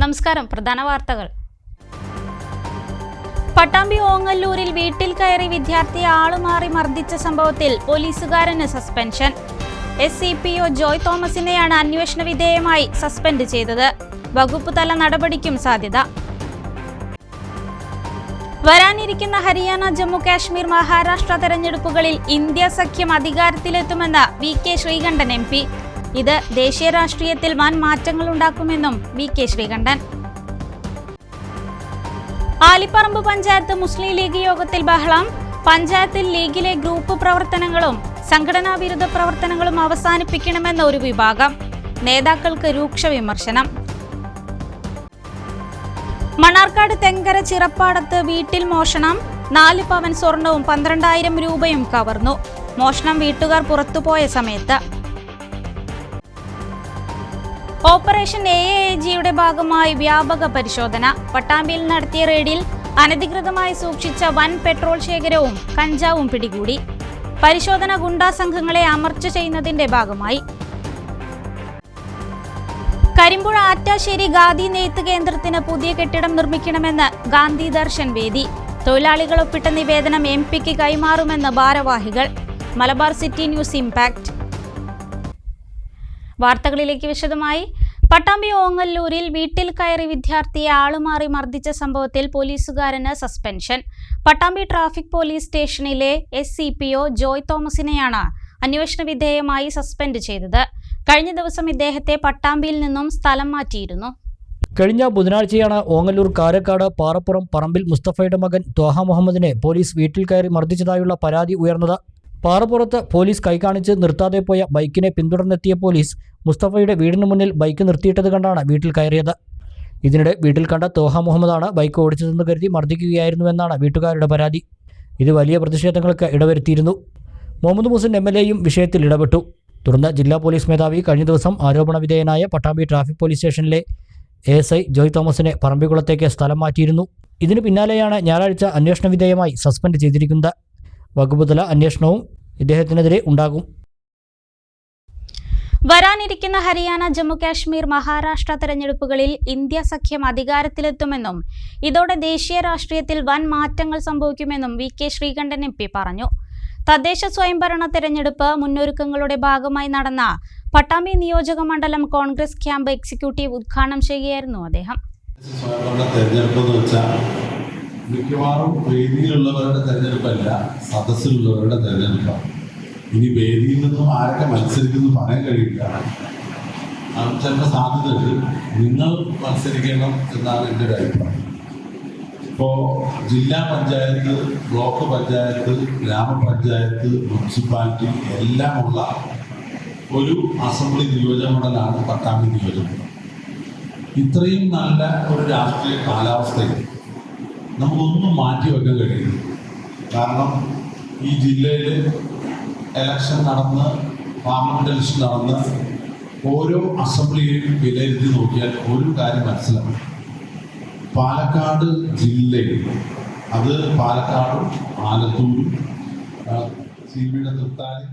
നമസ്കാരം. പ്രധാന വാർത്തകൾ. പട്ടാമ്പി ഓങ്ങല്ലൂരിൽ വീട്ടിൽ കയറി വിദ്യാർത്ഥിയെ ആളുമാറി മർദ്ദിച്ച സംഭവത്തിൽ പോലീസുകാരന് സസ്പെൻഷൻ. SCPO ജോയ് തോമസിനെയാണ് അന്വേഷണ വിധേയമായി സസ്പെൻഡ് ചെയ്തത്. വകുപ്പ് തല നടപടിക്കും സാധ്യത. വരാനിരിക്കുന്ന ഹരിയാന, ജമ്മു കാശ്മീർ, മഹാരാഷ്ട്ര തെരഞ്ഞെടുപ്പുകളിൽ ഇന്ത്യ സഖ്യം അധികാരത്തിലെത്തുമെന്ന് VK ശ്രീകണ്ഠൻ MP. ഇത് ദേശീയ രാഷ്ട്രീയത്തിൽ വൻ മാറ്റങ്ങളുണ്ടാക്കുമെന്നും VK ശ്രീകണ്ഠൻ. ആലിപ്പറമ്പ് പഞ്ചായത്ത് മുസ്ലിം ലീഗ് യോഗത്തിൽ ബഹളം. പഞ്ചായത്തിൽ ലീഗിലെ ഗ്രൂപ്പ് പ്രവർത്തനങ്ങളും സംഘടനാ വിരുദ്ധ പ്രവർത്തനങ്ങളും അവസാനിപ്പിക്കണമെന്ന ഒരു വിഭാഗം. നേതാക്കൾക്ക് രൂക്ഷ വിമർശനം. മണ്ണാർക്കാട് തെങ്കര ചിറപ്പാടത്ത് വീട്ടിൽ മോഷണം. 4 പവൻ സ്വർണവും 12,000 രൂപയും കവർന്നു. മോഷണം വീട്ടുകാർ പുറത്തുപോയ സമയത്ത്. ഓപ്പറേഷൻ AAG ഭാഗമായി വ്യാപക പരിശോധന. പട്ടാമ്പിയിൽ നടത്തിയ റെയ്ഡിൽ അനധികൃതമായി സൂക്ഷിച്ച വൻ പെട്രോൾ ശേഖരവും കഞ്ചാവും പിടികൂടി. പരിശോധന ഗുണ്ടാ സംഘങ്ങളെ അമർച്ച ചെയ്യുന്നതിന്റെ ഭാഗമായി. കരിമ്പുഴ ആറ്റാശ്ശേരി ഖാദി നെയ്ത്ത് കേന്ദ്രത്തിന് പുതിയ കെട്ടിടം നിർമ്മിക്കണമെന്ന് ഗാന്ധി ദർശൻ വേദി. തൊഴിലാളികൾ ഒപ്പിട്ട നിവേദനം MPക്ക് കൈമാറുമെന്ന് ഭാരവാഹികൾ. Malabar city news impact. വാർത്തകളിലേക്ക് വിശദമായി. പട്ടാമ്പി ഓങ്ങല്ലൂരിൽ വീട്ടിൽ കയറി വിദ്യാർത്ഥിയെ ആളുമാറി മർദ്ദിച്ച സംഭവത്തിൽ പോലീസുകാരന് സസ്പെൻഷൻ. പട്ടാമ്പി ട്രാഫിക് പോലീസ് സ്റ്റേഷനിലെ SCPO ജോയ് തോമസിനെയാണ് അന്വേഷണ വിധേയമായി സസ്പെൻഡ് ചെയ്തത്. കഴിഞ്ഞ ദിവസം ഇദ്ദേഹത്തെ പട്ടാമ്പിയിൽ നിന്നും സ്ഥലം മാറ്റിയിരുന്നു. കഴിഞ്ഞ ബുധനാഴ്ചയാണ് ഓങ്ങല്ലൂർ കാരക്കാട് പാറപ്പുറം പറമ്പിൽ മുസ്തഫയുടെ മകൻ ത്വാഹ മുഹമ്മദിനെ പോലീസ് വീട്ടിൽ കയറി മർദ്ദിച്ചതായുള്ള പരാതി ഉയർന്നത്. പാറപ്പുറത്ത് പോലീസ് കൈകാണിച്ച് നിർത്താതെ പോയ ബൈക്കിനെ പിന്തുടർന്നെത്തിയ പോലീസ് മുസ്തഫയുടെ വീടിന് മുന്നിൽ ബൈക്ക് നിർത്തിയിട്ടത് കണ്ടാണ് വീട്ടിൽ കയറിയത്. ഇതിനിടെ വീട്ടിൽ കണ്ട ത്വാഹ മുഹമ്മദാണ് ബൈക്ക് ഓടിച്ചതെന്ന് കരുതി മർദ്ദിക്കുകയായിരുന്നുവെന്നാണ് വീട്ടുകാരുടെ പരാതി. ഇത് വലിയ പ്രതിഷേധങ്ങൾക്ക് ഇടവരുത്തിയിരുന്നു. മുഹമ്മദ് മുഹസിൻ MLAയും വിഷയത്തിൽ ഇടപെട്ടു. തുടർന്ന് ജില്ലാ പോലീസ് മേധാവി കഴിഞ്ഞ ദിവസം ആരോപണ വിധേയനായ പട്ടാമ്പി ട്രാഫിക് പോലീസ് സ്റ്റേഷനിലെ ASI ജോയ് തോമസിനെ പറമ്പിക്കുളത്തേക്ക് സ്ഥലം മാറ്റിയിരുന്നു. ഇതിന് പിന്നാലെയാണ് ഞായറാഴ്ച അന്വേഷണ വിധേയമായി സസ്പെൻഡ് ചെയ്തിരിക്കുന്നത്. വകുപ്പുതല അന്വേഷണവും ഇദ്ദേഹത്തിനെതിരെ ഉണ്ടാകും. വരാനിരിക്കുന്ന ഹരിയാന, ജമ്മു കാശ്മീർ, മഹാരാഷ്ട്ര തെരഞ്ഞെടുപ്പുകളിൽ ഇന്ത്യ സഖ്യം അധികാരത്തിലെത്തുമെന്നും ഇതോടെ ദേശീയ രാഷ്ട്രീയത്തിൽ വൻ മാറ്റങ്ങൾ സംഭവിക്കുമെന്നും VK ശ്രീകണ്ഠൻ MP പറഞ്ഞു. തദ്ദേശ സ്വയംഭരണ തെരഞ്ഞെടുപ്പ് മുന്നൊരുക്കങ്ങളുടെ ഭാഗമായി നടന്ന പട്ടാമ്പി നിയോജക മണ്ഡലം കോൺഗ്രസ് ക്യാമ്പ് എക്സിക്യൂട്ടീവ് ഉദ്ഘാടനം ചെയ്യുകയായിരുന്നു അദ്ദേഹം. മിക്കവാറും വേദിയിലുള്ളവരുടെ തെരഞ്ഞെടുപ്പല്ല, സദസ്സിലുള്ളവരുടെ തെരഞ്ഞെടുപ്പാണ്. ഇനി വേദിയിൽ നിന്നും ആരൊക്കെ മത്സരിക്കുന്നു പറയാൻ കഴിയില്ല. ചിലപ്പോൾ സാധ്യതയുണ്ട് നിങ്ങൾ മത്സരിക്കണം എന്നാണ് എൻ്റെ ഒരു അഭിപ്രായം. ഇപ്പോൾ ജില്ലാ പഞ്ചായത്ത്, ബ്ലോക്ക് പഞ്ചായത്ത്, ഗ്രാമപഞ്ചായത്ത്, മുനിസിപ്പാലിറ്റി എല്ലാമുള്ള ഒരു അസംബ്ലി നിയോജകമണ്ഡലമാണ് പട്ടാമ്പി നിയോജകമണ്ഡലം. ഇത്രയും നല്ല ഒരു രാഷ്ട്രീയ കാലാവസ്ഥയിൽ നമുക്കൊന്നും മാറ്റിവെക്കാൻ കഴിയില്ല. കാരണം ഈ ജില്ലയിൽ ഇലക്ഷൻ നടന്ന്, പാർലമെന്റ് ഇലക്ഷൻ നടന്ന് ഓരോ അസംബ്ലിയെയും വിലയിരുത്തി നോക്കിയാൽ ഒരു കാര്യം മനസ്സിലാവും. പാലക്കാട് ജില്ലയിൽ, അത് പാലക്കാടും ആലത്തൂരും CBയുടെ തൃത്താലി.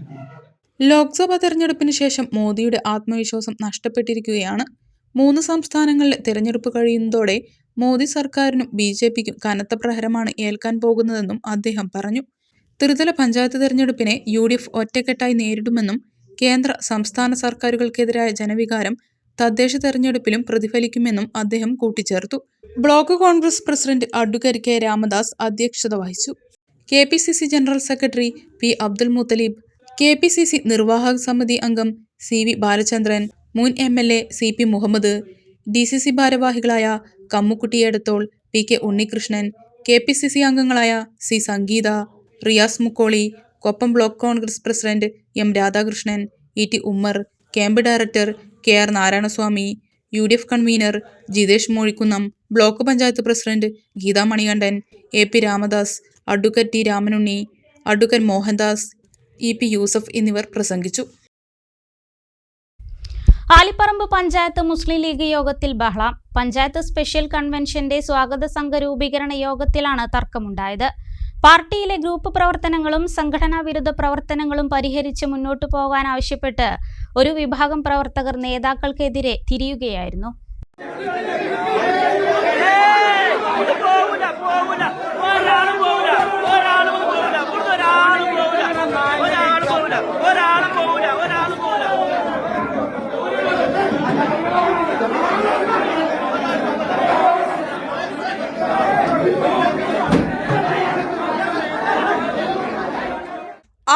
ലോക്സഭാ തെരഞ്ഞെടുപ്പിന് ശേഷം മോദിയുടെ ആത്മവിശ്വാസം നഷ്ടപ്പെട്ടിരിക്കുകയാണ്. 3 സംസ്ഥാനങ്ങളിലെ തെരഞ്ഞെടുപ്പ് കഴിയുന്നതോടെ മോദി സർക്കാരിനും BJPക്കും കനത്ത പ്രഹരമാണ് ഏൽക്കാൻ പോകുന്നതെന്നും അദ്ദേഹം പറഞ്ഞു. ത്രിതല പഞ്ചായത്ത് തെരഞ്ഞെടുപ്പിനെ UDF ഒറ്റക്കെട്ടായി നേരിടുമെന്നും കേന്ദ്ര സംസ്ഥാന സർക്കാരുകൾക്കെതിരായ ജനവികാരം തദ്ദേശ തെരഞ്ഞെടുപ്പിലും പ്രതിഫലിക്കുമെന്നും അദ്ദേഹം കൂട്ടിച്ചേർത്തു. Block Congress president advocate K Ramadas അധ്യക്ഷത വഹിച്ചു. KPCC general secretary P Abdul Muthaleeb, KPCC നിർവാഹക സമിതി അംഗം CV ബാലചന്ദ്രൻ, മുൻ MLA CP മുഹമ്മദ്, DCC ഭാരവാഹികളായ കമ്മുക്കുട്ടി എടത്തോൾ, PK ഉണ്ണികൃഷ്ണൻ, KPCC അംഗങ്ങളായ C Sangeetha, Riyas Mukkoli, Koppam block Congress president M Radhakrishnan, ET Ummer, camp director KR Narayanaswamy, UDF convener Jithesh Mozhikkunnam, block panchayat president Geetha Manikandan, AP Ramadas, advocate T Ramanunni, advocate Mohandas, EP Yusuf എന്നിവർ പ്രസംഗിച്ചു. ആലിപ്പറമ്പ് പഞ്ചായത്ത് മുസ്ലിം ലീഗ് യോഗത്തിൽ ബഹളം. പഞ്ചായത്ത് സ്പെഷ്യൽ കൺവെൻഷന്റെ സ്വാഗത സംഘ രൂപീകരണ യോഗത്തിലാണ് തർക്കമുണ്ടായത്. പാർട്ടിയിലെ ഗ്രൂപ്പ് പ്രവർത്തനങ്ങളും സംഘടനാ വിരുദ്ധ പ്രവർത്തനങ്ങളും പരിഹരിച്ച് മുന്നോട്ടു പോകാൻ ആവശ്യപ്പെട്ട് ഒരു വിഭാഗം പ്രവർത്തകർ നേതാക്കൾക്കെതിരെ തിരിയുകയായിരുന്നു.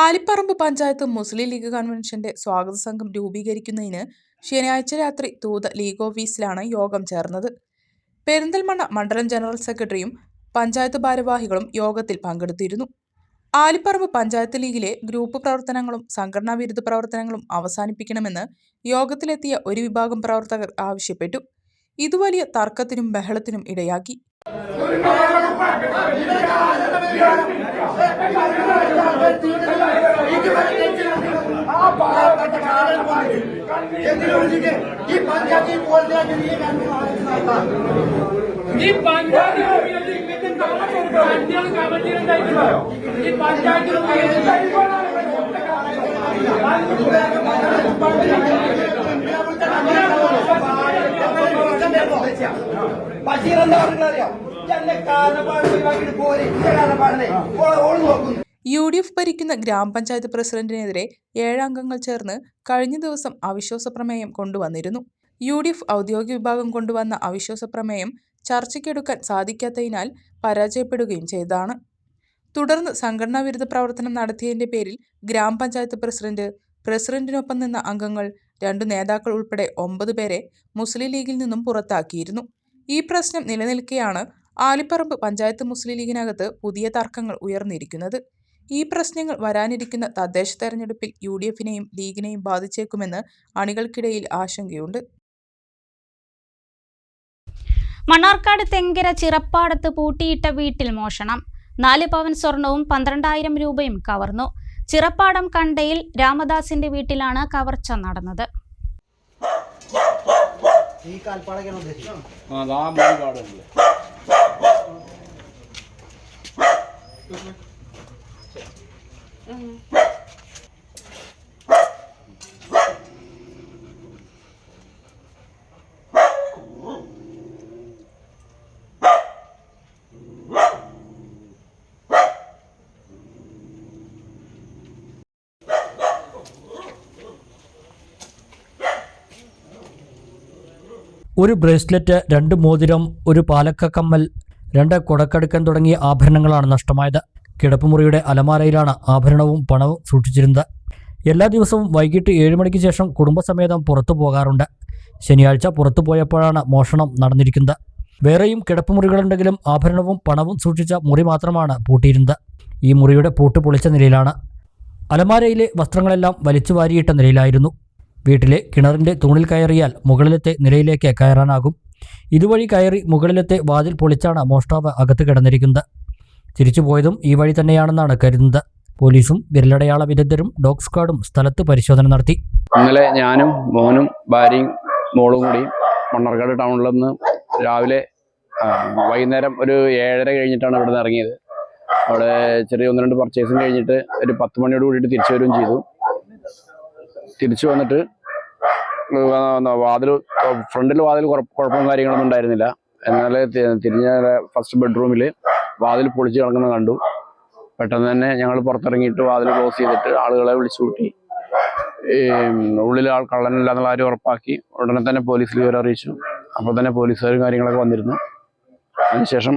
ആലിപ്പറമ്പ് പഞ്ചായത്ത് മുസ്ലിം ലീഗ് കൺവെൻഷന്റെ സ്വാഗത സംഘം രൂപീകരിക്കുന്നതിന് ശനിയാഴ്ച രാത്രി തൂത ലീഗ് ഓഫീസിലാണ് യോഗം ചേർന്നത്. പെരിന്തൽമണ്ണ മണ്ഡലം ജനറൽ സെക്രട്ടറിയും പഞ്ചായത്ത് ഭാരവാഹികളും യോഗത്തിൽ പങ്കെടുത്തിരുന്നു. ആലിപ്പറമ്പ് പഞ്ചായത്ത് ലീഗിലെ ഗ്രൂപ്പ് പ്രവർത്തനങ്ങളും സംഘടനാ വിരുദ്ധ പ്രവർത്തനങ്ങളും അവസാനിപ്പിക്കണമെന്ന് യോഗത്തിലെത്തിയ ഒരു വിഭാഗം പ്രവർത്തകർ ആവശ്യപ്പെട്ടു. ഇത് വലിയ തർക്കത്തിനും ബഹളത്തിനും ഇടയാക്കി. UDF ഭരിക്കുന്ന ഗ്രാമപഞ്ചായത്ത് പ്രസിഡന്റിനെതിരെ 7 അംഗങ്ങൾ ചേർന്ന് കഴിഞ്ഞ ദിവസം അവിശ്വാസ പ്രമേയം കൊണ്ടുവന്നിരുന്നു. UDF ഔദ്യോഗിക വിഭാഗം കൊണ്ടുവന്ന അവിശ്വാസ പ്രമേയം ചർച്ചയ്ക്കെടുക്കാൻ സാധിക്കാത്തതിനാൽ പരാജയപ്പെടുകയും ചെയ്തതാണ്. തുടർന്ന് സംഘടനാ വിരുദ്ധ പ്രവർത്തനം നടത്തിയതിന്റെ പേരിൽ ഗ്രാമപഞ്ചായത്ത് പ്രസിഡന്റിനൊപ്പം നിന്ന അംഗങ്ങൾ 2 നേതാക്കൾ ഉൾപ്പെടെ 9 പേരെ മുസ്ലിം ലീഗിൽ നിന്നും പുറത്താക്കിയിരുന്നു. ഈ പ്രശ്നം നിലനിൽക്കെയാണ് ആലിപ്പറമ്പ് പഞ്ചായത്ത് മുസ്ലിം ലീഗിനകത്ത് പുതിയ തർക്കങ്ങൾ ഉയർന്നിരിക്കുന്നത്. ഈ പ്രശ്നങ്ങൾ വരാനിരിക്കുന്ന തദ്ദേശ തെരഞ്ഞെടുപ്പിൽ UDFനെയും ലീഗിനെയും ബാധിച്ചേക്കുമെന്ന് അണികൾക്കിടയിൽ ആശങ്കയുണ്ട്. മണ്ണാർക്കാട് തെങ്കര ചിറപ്പാടത്ത് പൂട്ടിയിട്ട വീട്ടിൽ മോഷണം. 4 പവൻ സ്വർണവും 12,000 രൂപയും കവർന്നു. ചിറപ്പാടം കണ്ടയിൽ രാമദാസിന്റെ വീട്ടിലാണ് കവർച്ച നടന്നത്. ഒരു ബ്രേസ്ലെറ്റ്, 2 മോതിരം, ഒരു പാലക്ക കമ്മൽ, 2 കൊടക്കടുക്കൻ തുടങ്ങിയ ആഭരണങ്ങളാണ് നഷ്ടമായത്. കിടപ്പുമുറിയുടെ അലമാരയിലാണ് ആഭരണവും പണവും സൂക്ഷിച്ചിരുന്നത്. എല്ലാ ദിവസവും വൈകിട്ട് 7 മണിക്ക് ശേഷം കുടുംബസമേതം പുറത്തു പോകാറുണ്ട്. ശനിയാഴ്ച പുറത്തു പോയപ്പോഴാണ് മോഷണം നടന്നിരിക്കുന്നത്. വേറെയും കിടപ്പുമുറികളുണ്ടെങ്കിലും ആഭരണവും പണവും സൂക്ഷിച്ച മുറി മാത്രമാണ് പൂട്ടിയിരുന്നത്. ഈ മുറിയുടെ പൂട്ട് പൊളിച്ച നിലയിലാണ്. അലമാരയിലെ വസ്ത്രങ്ങളെല്ലാം വലിച്ചു വാരിയിട്ട നിലയിലായിരുന്നു. വീട്ടിലെ കിണറിൻ്റെ തൂണിൽ കയറിയാൽ മുകളിലത്തെ നിലയിലേക്ക് കയറാനാകും. ഇതുവഴി കയറി മുകളിലത്തെ വാതിൽ പൊളിച്ചാണ് മോഷ്ടാവ് അകത്ത് കിടന്നിരിക്കുന്നത്. തിരിച്ചുപോയതും ഈ വഴി തന്നെയാണെന്നാണ് കരുതുന്നത്. പോലീസും വിരലടയാള വിദഗ്ധരും ഡോഗ് സ്ക്വാഡും സ്ഥലത്ത് പരിശോധന നടത്തി. ഇന്നലെ ഞാനും മോനും ഭാര്യയും മോളും കൂടി മണ്ണാർക്കാട് ടൗണിൽ നിന്ന് രാവിലെ വൈകുന്നേരം ഒരു 7:30 കഴിഞ്ഞിട്ടാണ് ഇവിടെ നിന്ന് ഇറങ്ങിയത്. അവിടെ ചെറിയ 1-2 പർച്ചേസും കഴിഞ്ഞിട്ട് ഒരു 10 മണിയോട് കൂടിയിട്ട് തിരിച്ചു വരികയും ചെയ്തു. തിരിച്ചു വന്നിട്ട് ഫ്രണ്ടിൽ വാതിൽ കുഴപ്പവും കാര്യങ്ങളൊന്നും ഉണ്ടായിരുന്നില്ല. എന്നാൽ തിരിഞ്ഞ ഫസ്റ്റ് ബെഡ്റൂമിൽ വാതിൽ പൊളിച്ച് കിടക്കുന്നത് കണ്ടു. പെട്ടെന്ന് തന്നെ ഞങ്ങൾ പുറത്തിറങ്ങിയിട്ട് വാതിൽ ക്ലോസ് ചെയ്തിട്ട് ആളുകളെ വിളിച്ചു കൂട്ടി. ഉള്ളിൽ കള്ളനില്ല എന്നുള്ള കാര്യം ഉറപ്പാക്കി ഉടനെ തന്നെ പോലീസിൽ വിവരം അറിയിച്ചു. അപ്പോൾ തന്നെ പോലീസുകാരും കാര്യങ്ങളൊക്കെ വന്നിരുന്നു. അതിനുശേഷം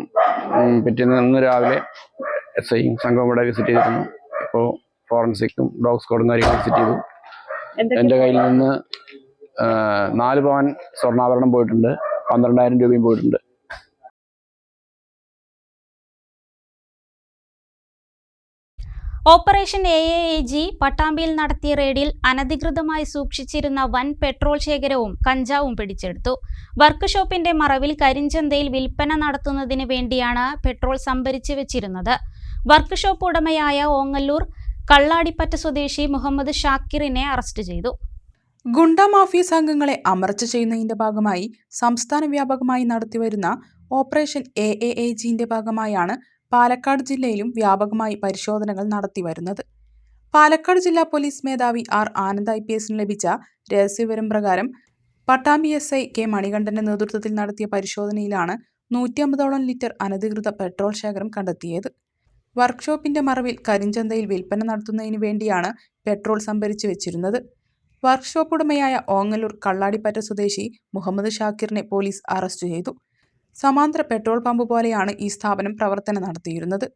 പിറ്റേന്ന് രാവിലെ SI സംഘം ഇവിടെ വിസിറ്റ് ചെയ്തിരുന്നു. ഇപ്പോൾ ഫോറൻസിക്കും ഡോഗ് സ്ക്വാഡും കാര്യങ്ങളും വിസിറ്റ് ചെയ്തു. എൻ്റെ കയ്യിൽ നിന്ന് 4 പവൻ സ്വർണ്ണാഭരണം പോയിട്ടുണ്ട്, 12,000 രൂപയും പോയിട്ടുണ്ട്. ഓപ്പറേഷൻ AAG പട്ടാമ്പിയിൽ നടത്തിയ റെയ്ഡിൽ അനധികൃതമായി സൂക്ഷിച്ചിരുന്ന വൻ പെട്രോൾ ശേഖരവും കഞ്ചാവും പിടിച്ചെടുത്തു. വർക്ക് ഷോപ്പിന്റെ മറവിൽ കരിഞ്ചന്തയിൽ വിൽപ്പന നടത്തുന്നതിന് വേണ്ടിയാണ് പെട്രോൾ സംഭരിച്ചു വെച്ചിരുന്നത്. വർക്ക് ഷോപ്പ് ഉടമയായ ഓങ്ങല്ലൂർ കള്ളാടിപ്പറ്റ സ്വദേശി മുഹമ്മദ് ഷാക്കിറിനെ അറസ്റ്റ് ചെയ്തു. ഗുണ്ട മാഫിയ സംഘങ്ങളെ അമർച്ച ചെയ്യുന്നതിന്റെ ഭാഗമായി സംസ്ഥാന വ്യാപകമായി നടത്തിവരുന്ന ഓപ്പറേഷൻ AAG ഭാഗമായാണ് പാലക്കാട് ജില്ലയിലും വ്യാപകമായി പരിശോധനകൾ നടത്തിവരുന്നത്. പാലക്കാട് ജില്ലാ പോലീസ് മേധാവി R. ആനന്ദ് IPS ലഭിച്ച രഹസ്യവിവരം പ്രകാരം പട്ടാമ്പി SI K. മണികണ്ഠന്റെ നേതൃത്വത്തിൽ നടത്തിയ പരിശോധനയിലാണ് 150ഓളം ലിറ്റർ അനധികൃത പെട്രോൾ ശേഖരം കണ്ടെത്തിയത്. വർക്ക്ഷോപ്പിന്റെ മറവിൽ കരിഞ്ചന്തയിൽ വിൽപ്പന നടത്തുന്നതിന് വേണ്ടിയാണ് പെട്രോൾ സംഭരിച്ചു വെച്ചിരുന്നത്. വർക്ക്ഷോപ്പ് ഉടമയായ ഓങ്ങല്ലൂർ കള്ളാടിപ്പറ്റ സ്വദേശി മുഹമ്മദ് ഷാക്കിറിനെ പോലീസ് അറസ്റ്റ് ചെയ്തു. സമാന്തര പെട്രോൾ പമ്പ് പോലെയാണ് ഈ സ്ഥാപനം പ്രവർത്തനം നടത്തിയിരുന്നത്.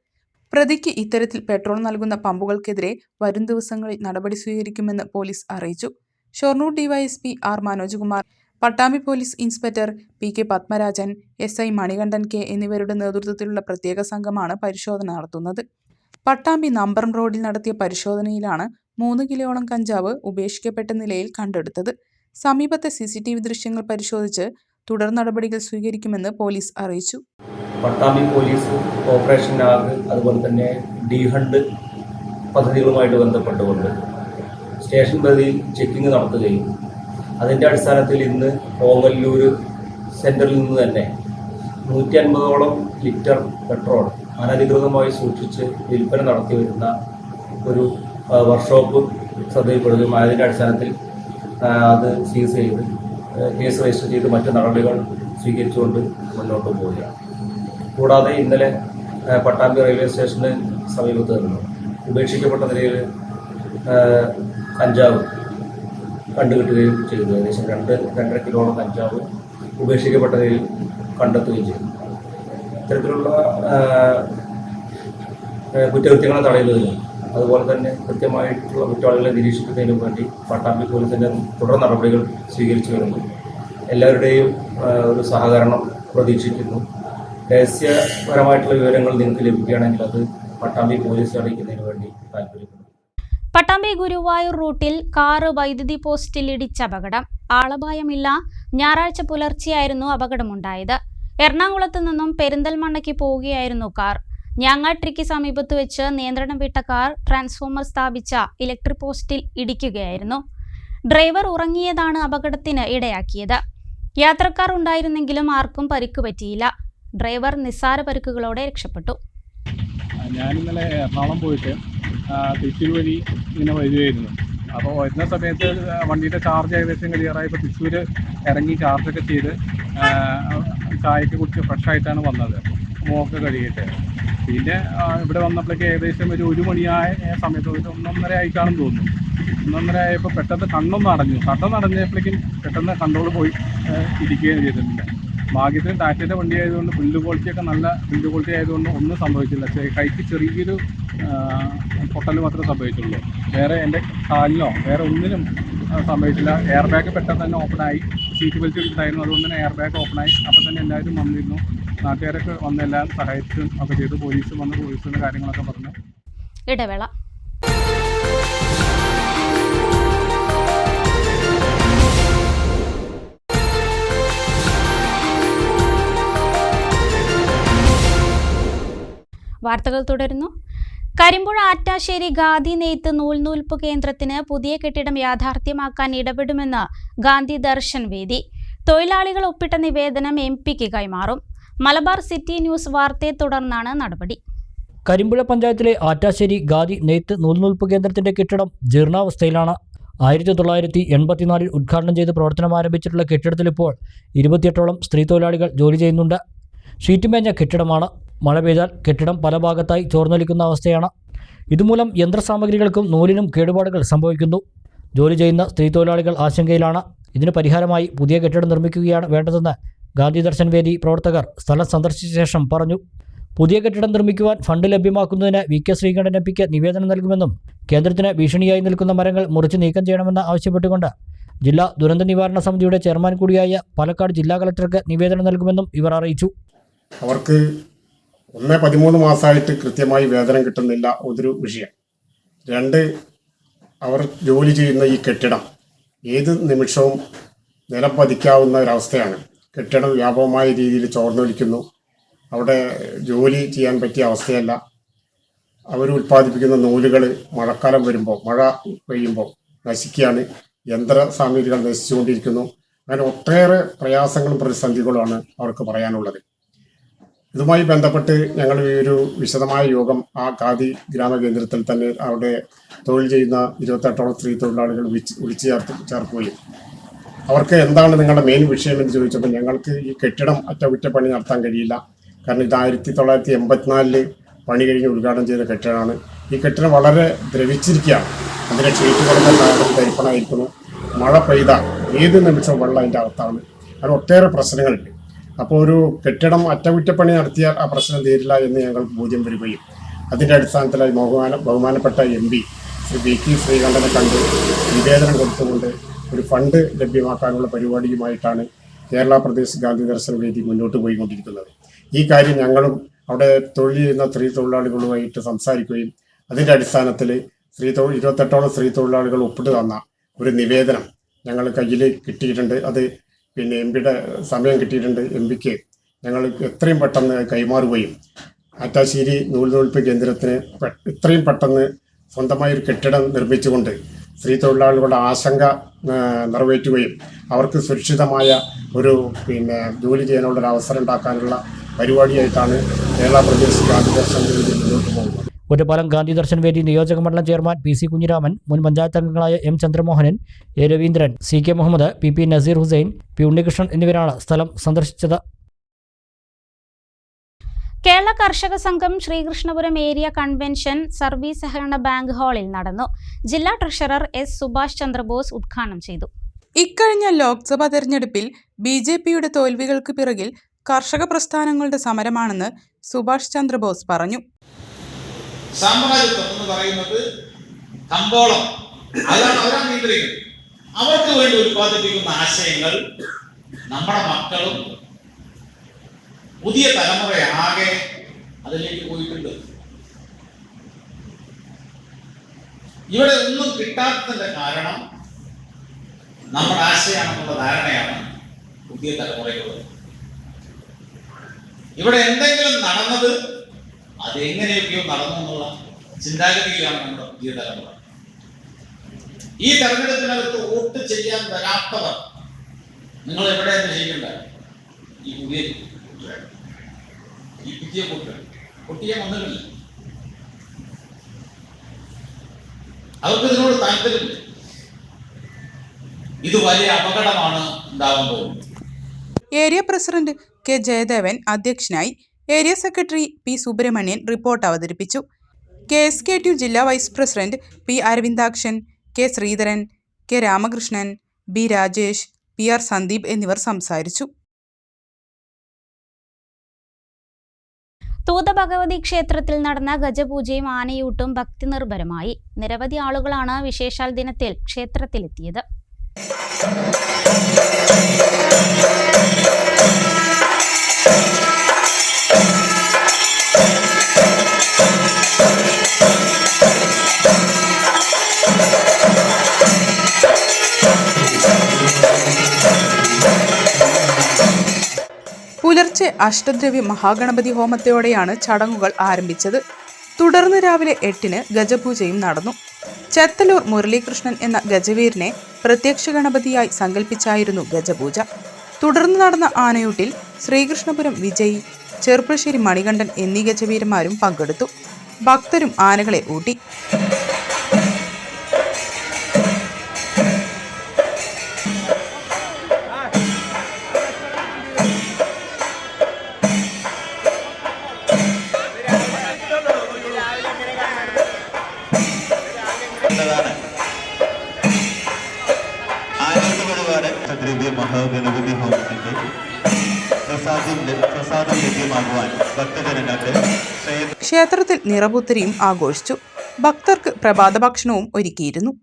പ്രതിക്ക് ഇത്തരത്തിൽ പെട്രോൾ നൽകുന്ന പമ്പുകൾക്കെതിരെ വരും ദിവസങ്ങളിൽ നടപടി സ്വീകരിക്കുമെന്ന് പോലീസ് അറിയിച്ചു. Shoranur DYSP R Manoj Kumar, Pattambi police inspector PK Padmarajan, SI Manikandan K എന്നിവരുടെ നേതൃത്വത്തിലുള്ള പ്രത്യേക സംഘമാണ് പരിശോധന നടത്തുന്നത്. പട്ടാമ്പി നമ്പറം റോഡിൽ നടത്തിയ പരിശോധനയിലാണ് 3 കിലോയോളം കഞ്ചാവ് ഉപേക്ഷിക്കപ്പെട്ട നിലയിൽ കണ്ടെടുത്തത്. സമീപത്തെ CCTV ദൃശ്യങ്ങൾ പരിശോധിച്ച് തുടർ നടപടികൾ സ്വീകരിക്കുമെന്ന് പോലീസ് അറിയിച്ചു. പട്ടാമ്പി പോലീസ് ഓപ്പറേഷൻ നാഗ് അതുപോലെ തന്നെ D-ഹണ്ട് പദ്ധതികളുമായിട്ട് ബന്ധപ്പെട്ടുകൊണ്ട് സ്റ്റേഷൻ പരിധിയിൽ ചെക്കിംഗ് നടത്തുകയും അതിൻ്റെ അടിസ്ഥാനത്തിൽ ഇന്ന് ഓങ്ങല്ലൂർ സെൻറ്ററിൽ നിന്ന് തന്നെ 150ഓളം ലിറ്റർ പെട്രോൾ അനധികൃതമായി സൂക്ഷിച്ച് വിൽപ്പന നടത്തി വരുന്ന ഒരു വർക്ക്ഷോപ്പ് ശ്രദ്ധയിൽപ്പെടുകയും അതിൻ്റെ അടിസ്ഥാനത്തിൽ അത് സീസ് ചെയ്ത് കേസ് രജിസ്റ്റർ ചെയ്ത് മറ്റ് നടപടികൾ സ്വീകരിച്ചുകൊണ്ട് മുന്നോട്ട് പോവുകയാണ്. കൂടാതെ ഇന്നലെ പട്ടാമ്പി റെയിൽവേ സ്റ്റേഷന് സമീപത്ത് നിന്ന് ഉപേക്ഷിക്കപ്പെട്ട നിലയിൽ കഞ്ചാവ് കണ്ടുകിട്ടുകയും ചെയ്തു. ഏകദേശം 2-2.5 കിലോളം കഞ്ചാവ് ഉപേക്ഷിക്കപ്പെട്ട നിലയിൽ കണ്ടെത്തുകയും ചെയ്തു. ഇത്തരത്തിലുള്ള കുറ്റകൃത്യങ്ങളെ തടയുന്നതിനും അതുപോലെ തന്നെ കൃത്യമായിട്ടുള്ള കുറ്റവാളികളെ നിരീക്ഷിക്കുന്നതിനും വേണ്ടി പട്ടാമ്പി പോലീസിൻ്റെ തുടർ നടപടികൾ സ്വീകരിച്ചു വരുന്നു. എല്ലാവരുടെയും ഒരു സഹകരണം പ്രതീക്ഷിക്കുന്നു. രഹസ്യപരമായിട്ടുള്ള വിവരങ്ങൾ നിങ്ങൾക്ക് ലഭിക്കുകയാണെങ്കിൽ അത് പട്ടാമ്പി പോലീസ് അറിയിക്കുന്നതിന് വേണ്ടി താല്പര്യപ്പെടുന്നു. പട്ടാമ്പി ഗുരുവായൂർ റൂട്ടിൽ കാറ് വൈദ്യുതി പോസ്റ്റിൽ ഇടിച്ച അപകടം. ആളപായമില്ല. ഞായറാഴ്ച പുലർച്ചെയായിരുന്നു അപകടമുണ്ടായത്. എറണാകുളത്ത് നിന്നും പെരിന്തൽമണ്ണയ്ക്ക് പോവുകയായിരുന്നു കാർ. ഞാങ്ങാട്ടിരിക്ക് സമീപത്ത് വെച്ച് നിയന്ത്രണം വിട്ട കാർ ട്രാൻസ്ഫോമർ സ്ഥാപിച്ച ഇലക്ട്രിക് പോസ്റ്റിൽ ഇടിക്കുകയായിരുന്നു. ഡ്രൈവർ ഉറങ്ങിയതാണ് അപകടത്തിന് ഇടയാക്കിയത്. യാത്രക്കാർ ഉണ്ടായിരുന്നെങ്കിലും ആർക്കും പരിക്ക് പറ്റിയില്ല. ഡ്രൈവർ നിസ്സാര പരിക്കുകളോടെ രക്ഷപ്പെട്ടു. ഞാനിന്നലെ എറണാകുളം പോയിട്ട് തൃശ്ശൂർ വഴി ഇങ്ങനെ വരികയായിരുന്നു. അപ്പോൾ വരുന്ന സമയത്ത് വണ്ടിയുടെ ചാർജ് ഏകദേശം ക്ലിയറായപ്പോൾ തൃശ്ശൂർ ഇറങ്ങി ചാർജൊക്കെ ചെയ്ത് ചായയൊക്കെ കുടിച്ച് ഫ്രഷായിട്ടാണ് വന്നത്, മോക്ക് കഴുകിയിട്ട്. പിന്നെ ഇവിടെ വന്നപ്പോഴേക്ക് ഏകദേശം ഒരു 1 മണിയായ സമയത്ത് 1-1:30 ആയിക്കാണെന്ന് തോന്നുന്നു. 1:30 ആയപ്പോൾ പെട്ടെന്ന് കണ്ണൊന്ന് അടഞ്ഞപ്പോഴേക്കും പെട്ടെന്ന് കൺട്രോൾ പോയി ഇരിക്കുകയും ചെയ്തിട്ടുണ്ട്. ഭാഗ്യത്തിന് ടാറ്റയുടെ വണ്ടി ആയതുകൊണ്ട് ബിൽഡ് ക്വാളിറ്റിയൊക്കെ നല്ല ബിൽഡ് ക്വാളിറ്റി ആയതുകൊണ്ട് ഒന്നും സംഭവിച്ചില്ല. കൈക്ക് ചെറിയൊരു പൊട്ടൽ മാത്രമേ സംഭവിച്ചുള്ളൂ. വേറെ എൻ്റെ കാലിനോ വേറെ ഒന്നിനും സംഭവിച്ചില്ല. എയർ ബാഗ് പെട്ടെന്ന് തന്നെ ഓപ്പണായി. സീറ്റ് ബെൽറ്റ് ഉണ്ടായിരുന്നു, അതുകൊണ്ട് തന്നെ എയർ ബാഗ് ഓപ്പണായി. അപ്പം തന്നെ എല്ലാവരും വന്നിരുന്നു. നാട്ടുകാരൊക്കെ വന്ന് എല്ലാവരും സഹായിച്ചും ഒക്കെ ചെയ്തു. പോലീസും വന്ന് പോലീസിൻ്റെ കാര്യങ്ങളൊക്കെ പറഞ്ഞു. ഇടവേള. വാർത്തകൾ തുടരുന്നു. കരിമ്പുഴ ആറ്റാശ്ശേരി ഖാദി നെയ്ത്ത് നൂൽനൂൽപ്പ് കേന്ദ്രത്തിന് പുതിയ കെട്ടിടം യാഥാർത്ഥ്യമാക്കാൻ ഇടപെടുമെന്ന് ഗാന്ധി ദർശൻ വേദി. തൊഴിലാളികൾ ഒപ്പിട്ട നിവേദനം MP-ക്ക് കൈമാറും. മലബാർ സിറ്റി ന്യൂസ് വാർത്തയെ തുടർന്നാണ് നടപടി. കരിമ്പുഴ പഞ്ചായത്തിലെ ആറ്റാശ്ശേരി ഖാദി നെയ്ത്ത് നൂൽനൂൽപ്പ് കേന്ദ്രത്തിന്റെ കെട്ടിടം ജീർണാവസ്ഥയിലാണ്. 1984 ഉദ്ഘാടനം ചെയ്ത് പ്രവർത്തനം ആരംഭിച്ചിട്ടുള്ള കെട്ടിടത്തിൽ ഇപ്പോൾ 28ഓളം സ്ത്രീ തൊഴിലാളികൾ ജോലി ചെയ്യുന്നുണ്ട്. ഷീറ്റ് മേഞ്ഞ കെട്ടിടമാണ്. മഴ പെയ്താൽ കെട്ടിടം പല ഭാഗത്തായി ചോർന്നൊലിക്കുന്ന അവസ്ഥയാണ്. ഇതുമൂലം യന്ത്രസാമഗ്രികൾക്കും നൂലിനും കേടുപാടുകൾ സംഭവിക്കുന്നു. ജോലി ചെയ്യുന്ന സ്ത്രീ തൊഴിലാളികൾ ആശങ്കയിലാണ്. ഇതിന് പരിഹാരമായി പുതിയ കെട്ടിടം നിർമ്മിക്കുകയാണ് വേണ്ടതെന്ന് ഗാന്ധി ദർശൻ വേദി പ്രവർത്തകർ സ്ഥലം സന്ദർശിച്ച ശേഷം പറഞ്ഞു. പുതിയ കെട്ടിടം നിർമ്മിക്കുവാൻ ഫണ്ട് ലഭ്യമാക്കുന്നതിന് VK ശ്രീകണ്ഠൻ MP-ക്ക് നിവേദനം നൽകുമെന്നും കേന്ദ്രത്തിന് ഭീഷണിയായി നിൽക്കുന്ന മരങ്ങൾ മുറിച്ച് നീക്കം ചെയ്യണമെന്ന് ആവശ്യപ്പെട്ടുകൊണ്ട് ജില്ലാ ദുരന്ത നിവാരണ സമിതിയുടെ ചെയർമാൻ കൂടിയായ പാലക്കാട് ജില്ലാ കളക്ടർക്ക് നിവേദനം നൽകുമെന്നും ഇവർ അറിയിച്ചു. അവർക്ക് 13 മാസമായിട്ട് കൃത്യമായി വേതനം കിട്ടുന്നില്ല, ഒരു വിഷയം. 2, അവർ ജോലി ചെയ്യുന്ന ഈ കെട്ടിടം ഏത് നിമിഷവും നിലം പതിക്കാവുന്ന ഒരവസ്ഥയാണ്. കെട്ടിടം വ്യാപകമായ രീതിയിൽ ചോർന്നൊലിക്കുന്നു. അവിടെ ജോലി ചെയ്യാൻ പറ്റിയ അവസ്ഥയല്ല. അവർ ഉൽപ്പാദിപ്പിക്കുന്ന നൂലുകൾ മഴക്കാലം വരുമ്പോൾ, മഴ പെയ്യുമ്പോൾ നശിക്കുകയാണ്. യന്ത്ര സാമഗ്രികൾ നശിച്ചുകൊണ്ടിരിക്കുന്നു. അങ്ങനെ ഒട്ടേറെ പ്രയാസങ്ങളും പ്രതിസന്ധികളുമാണ് അവർക്ക് പറയാനുള്ളത്. ഇതുമായി ബന്ധപ്പെട്ട് ഞങ്ങൾ ഒരു വിശദമായ യോഗം ആ ഖാദി ഗ്രാമകേന്ദ്രത്തിൽ തന്നെ അവിടെ തൊഴിൽ ചെയ്യുന്ന 28ഓളം സ്ത്രീ തൊഴിലാളികൾ വിളിച്ചു ചേർക്കുകയും അവർക്ക് എന്താണ് നിങ്ങളുടെ മെയിൻ വിഷയം എന്ന് ചോദിച്ചപ്പോൾ ഞങ്ങൾക്ക് ഈ കെട്ടിടം അറ്റകുറ്റപ്പണി നടത്താൻ കഴിയില്ല. കാരണം ഇത് 1984 പണി കഴിഞ്ഞ് ഉദ്ഘാടനം ചെയ്ത കെട്ടിടമാണ്. ഈ കെട്ടിടം വളരെ ദ്രവിച്ചിരിക്കുകയാണ്. അതിൻ്റെ ഷീറ്റുകളെല്ലാം തരിപ്പണമായിരിക്കുന്നു. മഴ പെയ്താൽ ഏത് നിമിഷവും വെള്ളം അതിൻ്റെ അകത്താണ്. അത് ഒട്ടേറെ പ്രശ്നങ്ങളുണ്ട്. അപ്പോൾ ഒരു കെട്ടിടം അറ്റകുറ്റപ്പണി നടത്തിയാൽ ആ പ്രശ്നം തീരില്ല എന്ന് ഞങ്ങൾക്ക് ബോധ്യം വരികയും അതിൻ്റെ അടിസ്ഥാനത്തിലായി ബഹുമാനപ്പെട്ട MP ശ്രീ VK ശ്രീകണ്ഠനെ കണ്ട് നിവേദനം കൊടുത്തുകൊണ്ട് ഒരു ഫണ്ട് ലഭ്യമാക്കാനുള്ള പരിപാടിയുമായിട്ടാണ് കേരള പ്രദേശ് ഗാന്ധി ദർശൻ വേദി മുന്നോട്ട് പോയിക്കൊണ്ടിരിക്കുന്നത്. ഈ കാര്യം ഞങ്ങളും അവിടെ തൊഴിൽ ചെയ്യുന്ന സ്ത്രീ തൊഴിലാളികളുമായിട്ട് സംസാരിക്കുകയും അതിൻ്റെ അടിസ്ഥാനത്തിൽ 28ഓളം സ്ത്രീ തൊഴിലാളികൾ ഒപ്പിട്ട് തന്ന ഒരു നിവേദനം ഞങ്ങൾ കയ്യിൽ കിട്ടിയിട്ടുണ്ട്. അത് MP-യുടെ സമയം കിട്ടിയിട്ടുണ്ട്. MP-ക്ക് ഞങ്ങൾ എത്രയും പെട്ടെന്ന് കൈമാറുകയും ആറ്റാശ്ശേരി നൂൽനൂൽപ്പ് കേന്ദ്രത്തിന് എത്രയും പെട്ടെന്ന് സ്വന്തമായൊരു കെട്ടിടം നിർമ്മിച്ചുകൊണ്ട് സ്ത്രീ തൊഴിലാളികളുടെ ആശങ്ക നിറവേറ്റുകയും അവർക്ക് സുരക്ഷിതമായ ഒരു ജോലി ചെയ്യാനുള്ള ഒരു അവസരം ഉണ്ടാക്കാനുള്ള പരിപാടിയായിട്ടാണ് കേരള പ്രദേശ് ഗാന്ധി ദർശൻ വേദി മുന്നോട്ട് പോകുന്നത്. ഒറ്റപ്പാലം ഗാന്ധി ദർശൻ വേദി നിയോജക മണ്ഡലം ചെയർമാൻ PC കുഞ്ഞിരാമൻ, മുൻ പഞ്ചായത്ത് അംഗങ്ങളായ M Chandramohanan, A Raveendran, CK Muhammad, PP Naseer Hussain, P Unnikrishnan എന്നിവരാണ് സ്ഥലം സന്ദർശിച്ചത്. കേരള കർഷക സംഘം ശ്രീകൃഷ്ണപുരം ഏരിയ കൺവെൻഷൻ സർവീസ് സഹകരണ ബാങ്ക് ഹാളിൽ നടന്നു. ജില്ലാ ട്രഷറർ S സുഭാഷ് ചന്ദ്രബോസ് ഉദ്ഘാടനം ചെയ്തു. ഇക്കഴിഞ്ഞ ലോക്സഭാ തെരഞ്ഞെടുപ്പിൽ BJP-യുടെ തോൽവികൾക്ക് പിറകിൽ കർഷക പ്രസ്ഥാനങ്ങളുടെ സമരമാണെന്ന് സുഭാഷ് ചന്ദ്രബോസ് പറഞ്ഞു. സാമ്രാജ്യത്വം എന്ന് പറയുന്നത് കമ്പോളം, അതാണ് അവരാണ് നിയന്ത്രിക്കുന്നത്. അവർക്ക് വേണ്ടി ഉത്പാദിപ്പിക്കുന്ന ആശയങ്ങൾ നമ്മുടെ മക്കളും പുതിയ തലമുറയാകെ അതിലേക്ക് പോയിട്ടുണ്ട്. ഇവിടെ ഒന്നും കിട്ടാത്തതിന്റെ കാരണം നമ്മുടെ ആശയമാണെന്നുള്ള ധാരണയാണ് പുതിയ തലമുറയ്ക്കുള്ളത്. ഇവിടെ എന്തെങ്കിലും നടന്നത് അതെങ്ങനെയൊക്കെയോ നടന്നു എന്നുള്ള ചിന്താഗതിയിലാണ് നമ്മുടെ പുതിയ തലമുറ. ഈ തെരഞ്ഞെടുപ്പിനകത്ത് വോട്ട് ചെയ്യാൻ വരാത്തവർ നിങ്ങൾ എവിടെയാണ് ചെയ്യേണ്ട? ഈ പുതിയ പൊട്ടിയ വന്നിട്ടില്ല. അവർക്ക് ഇതിനോട് താല്പര്യമില്ല. ഇത് വലിയ അപകടമാണ് ഉണ്ടാവാൻ പോകുന്നത്. ഏരിയ പ്രസിഡന്റ് K ജയദേവൻ അധ്യക്ഷനായി. Area secretary P Subrahmanyan report അവതരിപ്പിച്ചു. KSKTU ജില്ലാ vice president P Aravindakshan, K Sreedharan, K Ramakrishnan, B Rajesh, PR Sandeep എന്നിവർ സംസാരിച്ചു. തൂതഭഗവതി ക്ഷേത്രത്തിൽ നടന്ന ഗജപൂജയും ആനയൂട്ടും ഭക്തി നിർഭരമായി. നിരവധി ആളുകളാണ് വിശേഷാൽ ദിനത്തിൽ ക്ഷേത്രത്തിലെത്തിയത്. പുലർച്ചെ അഷ്ടദ്രവ്യ മഹാഗണപതി ഹോമത്തോടെയാണ് ചടങ്ങുകൾ ആരംഭിച്ചത്. തുടർന്ന് രാവിലെ 8-ന് ഗജപൂജയും നടന്നു. ചെത്തലൂർ മുരളീകൃഷ്ണൻ എന്ന ഗജവീരനെ പ്രത്യക്ഷ ഗണപതിയായി സങ്കല്പിച്ചായിരുന്നു ഗജപൂജ. തുടർന്ന് നടന്ന ആനയൂട്ടിൽ ശ്രീകൃഷ്ണപുരം വിജയി, ചെറുപ്പശ്ശേരി മണികണ്ഠൻ എന്നീ ഗജവീരന്മാരും പങ്കെടുത്തു. ഭക്തരും ആനകളെ ഊട്ടി. മഹാഗണപതി ഹോമത്തിന്റെ പ്രസാദം ലഭ്യമാകുവാൻ ഭക്തജനങ്ങൾക്ക് ക്ഷേത്രത്തിൽ നിറപുത്തരിയും ആഘോഷിച്ചു. ഭക്തർക്ക് പ്രഭാത ഭക്ഷണവും ഒരുക്കിയിരുന്നു.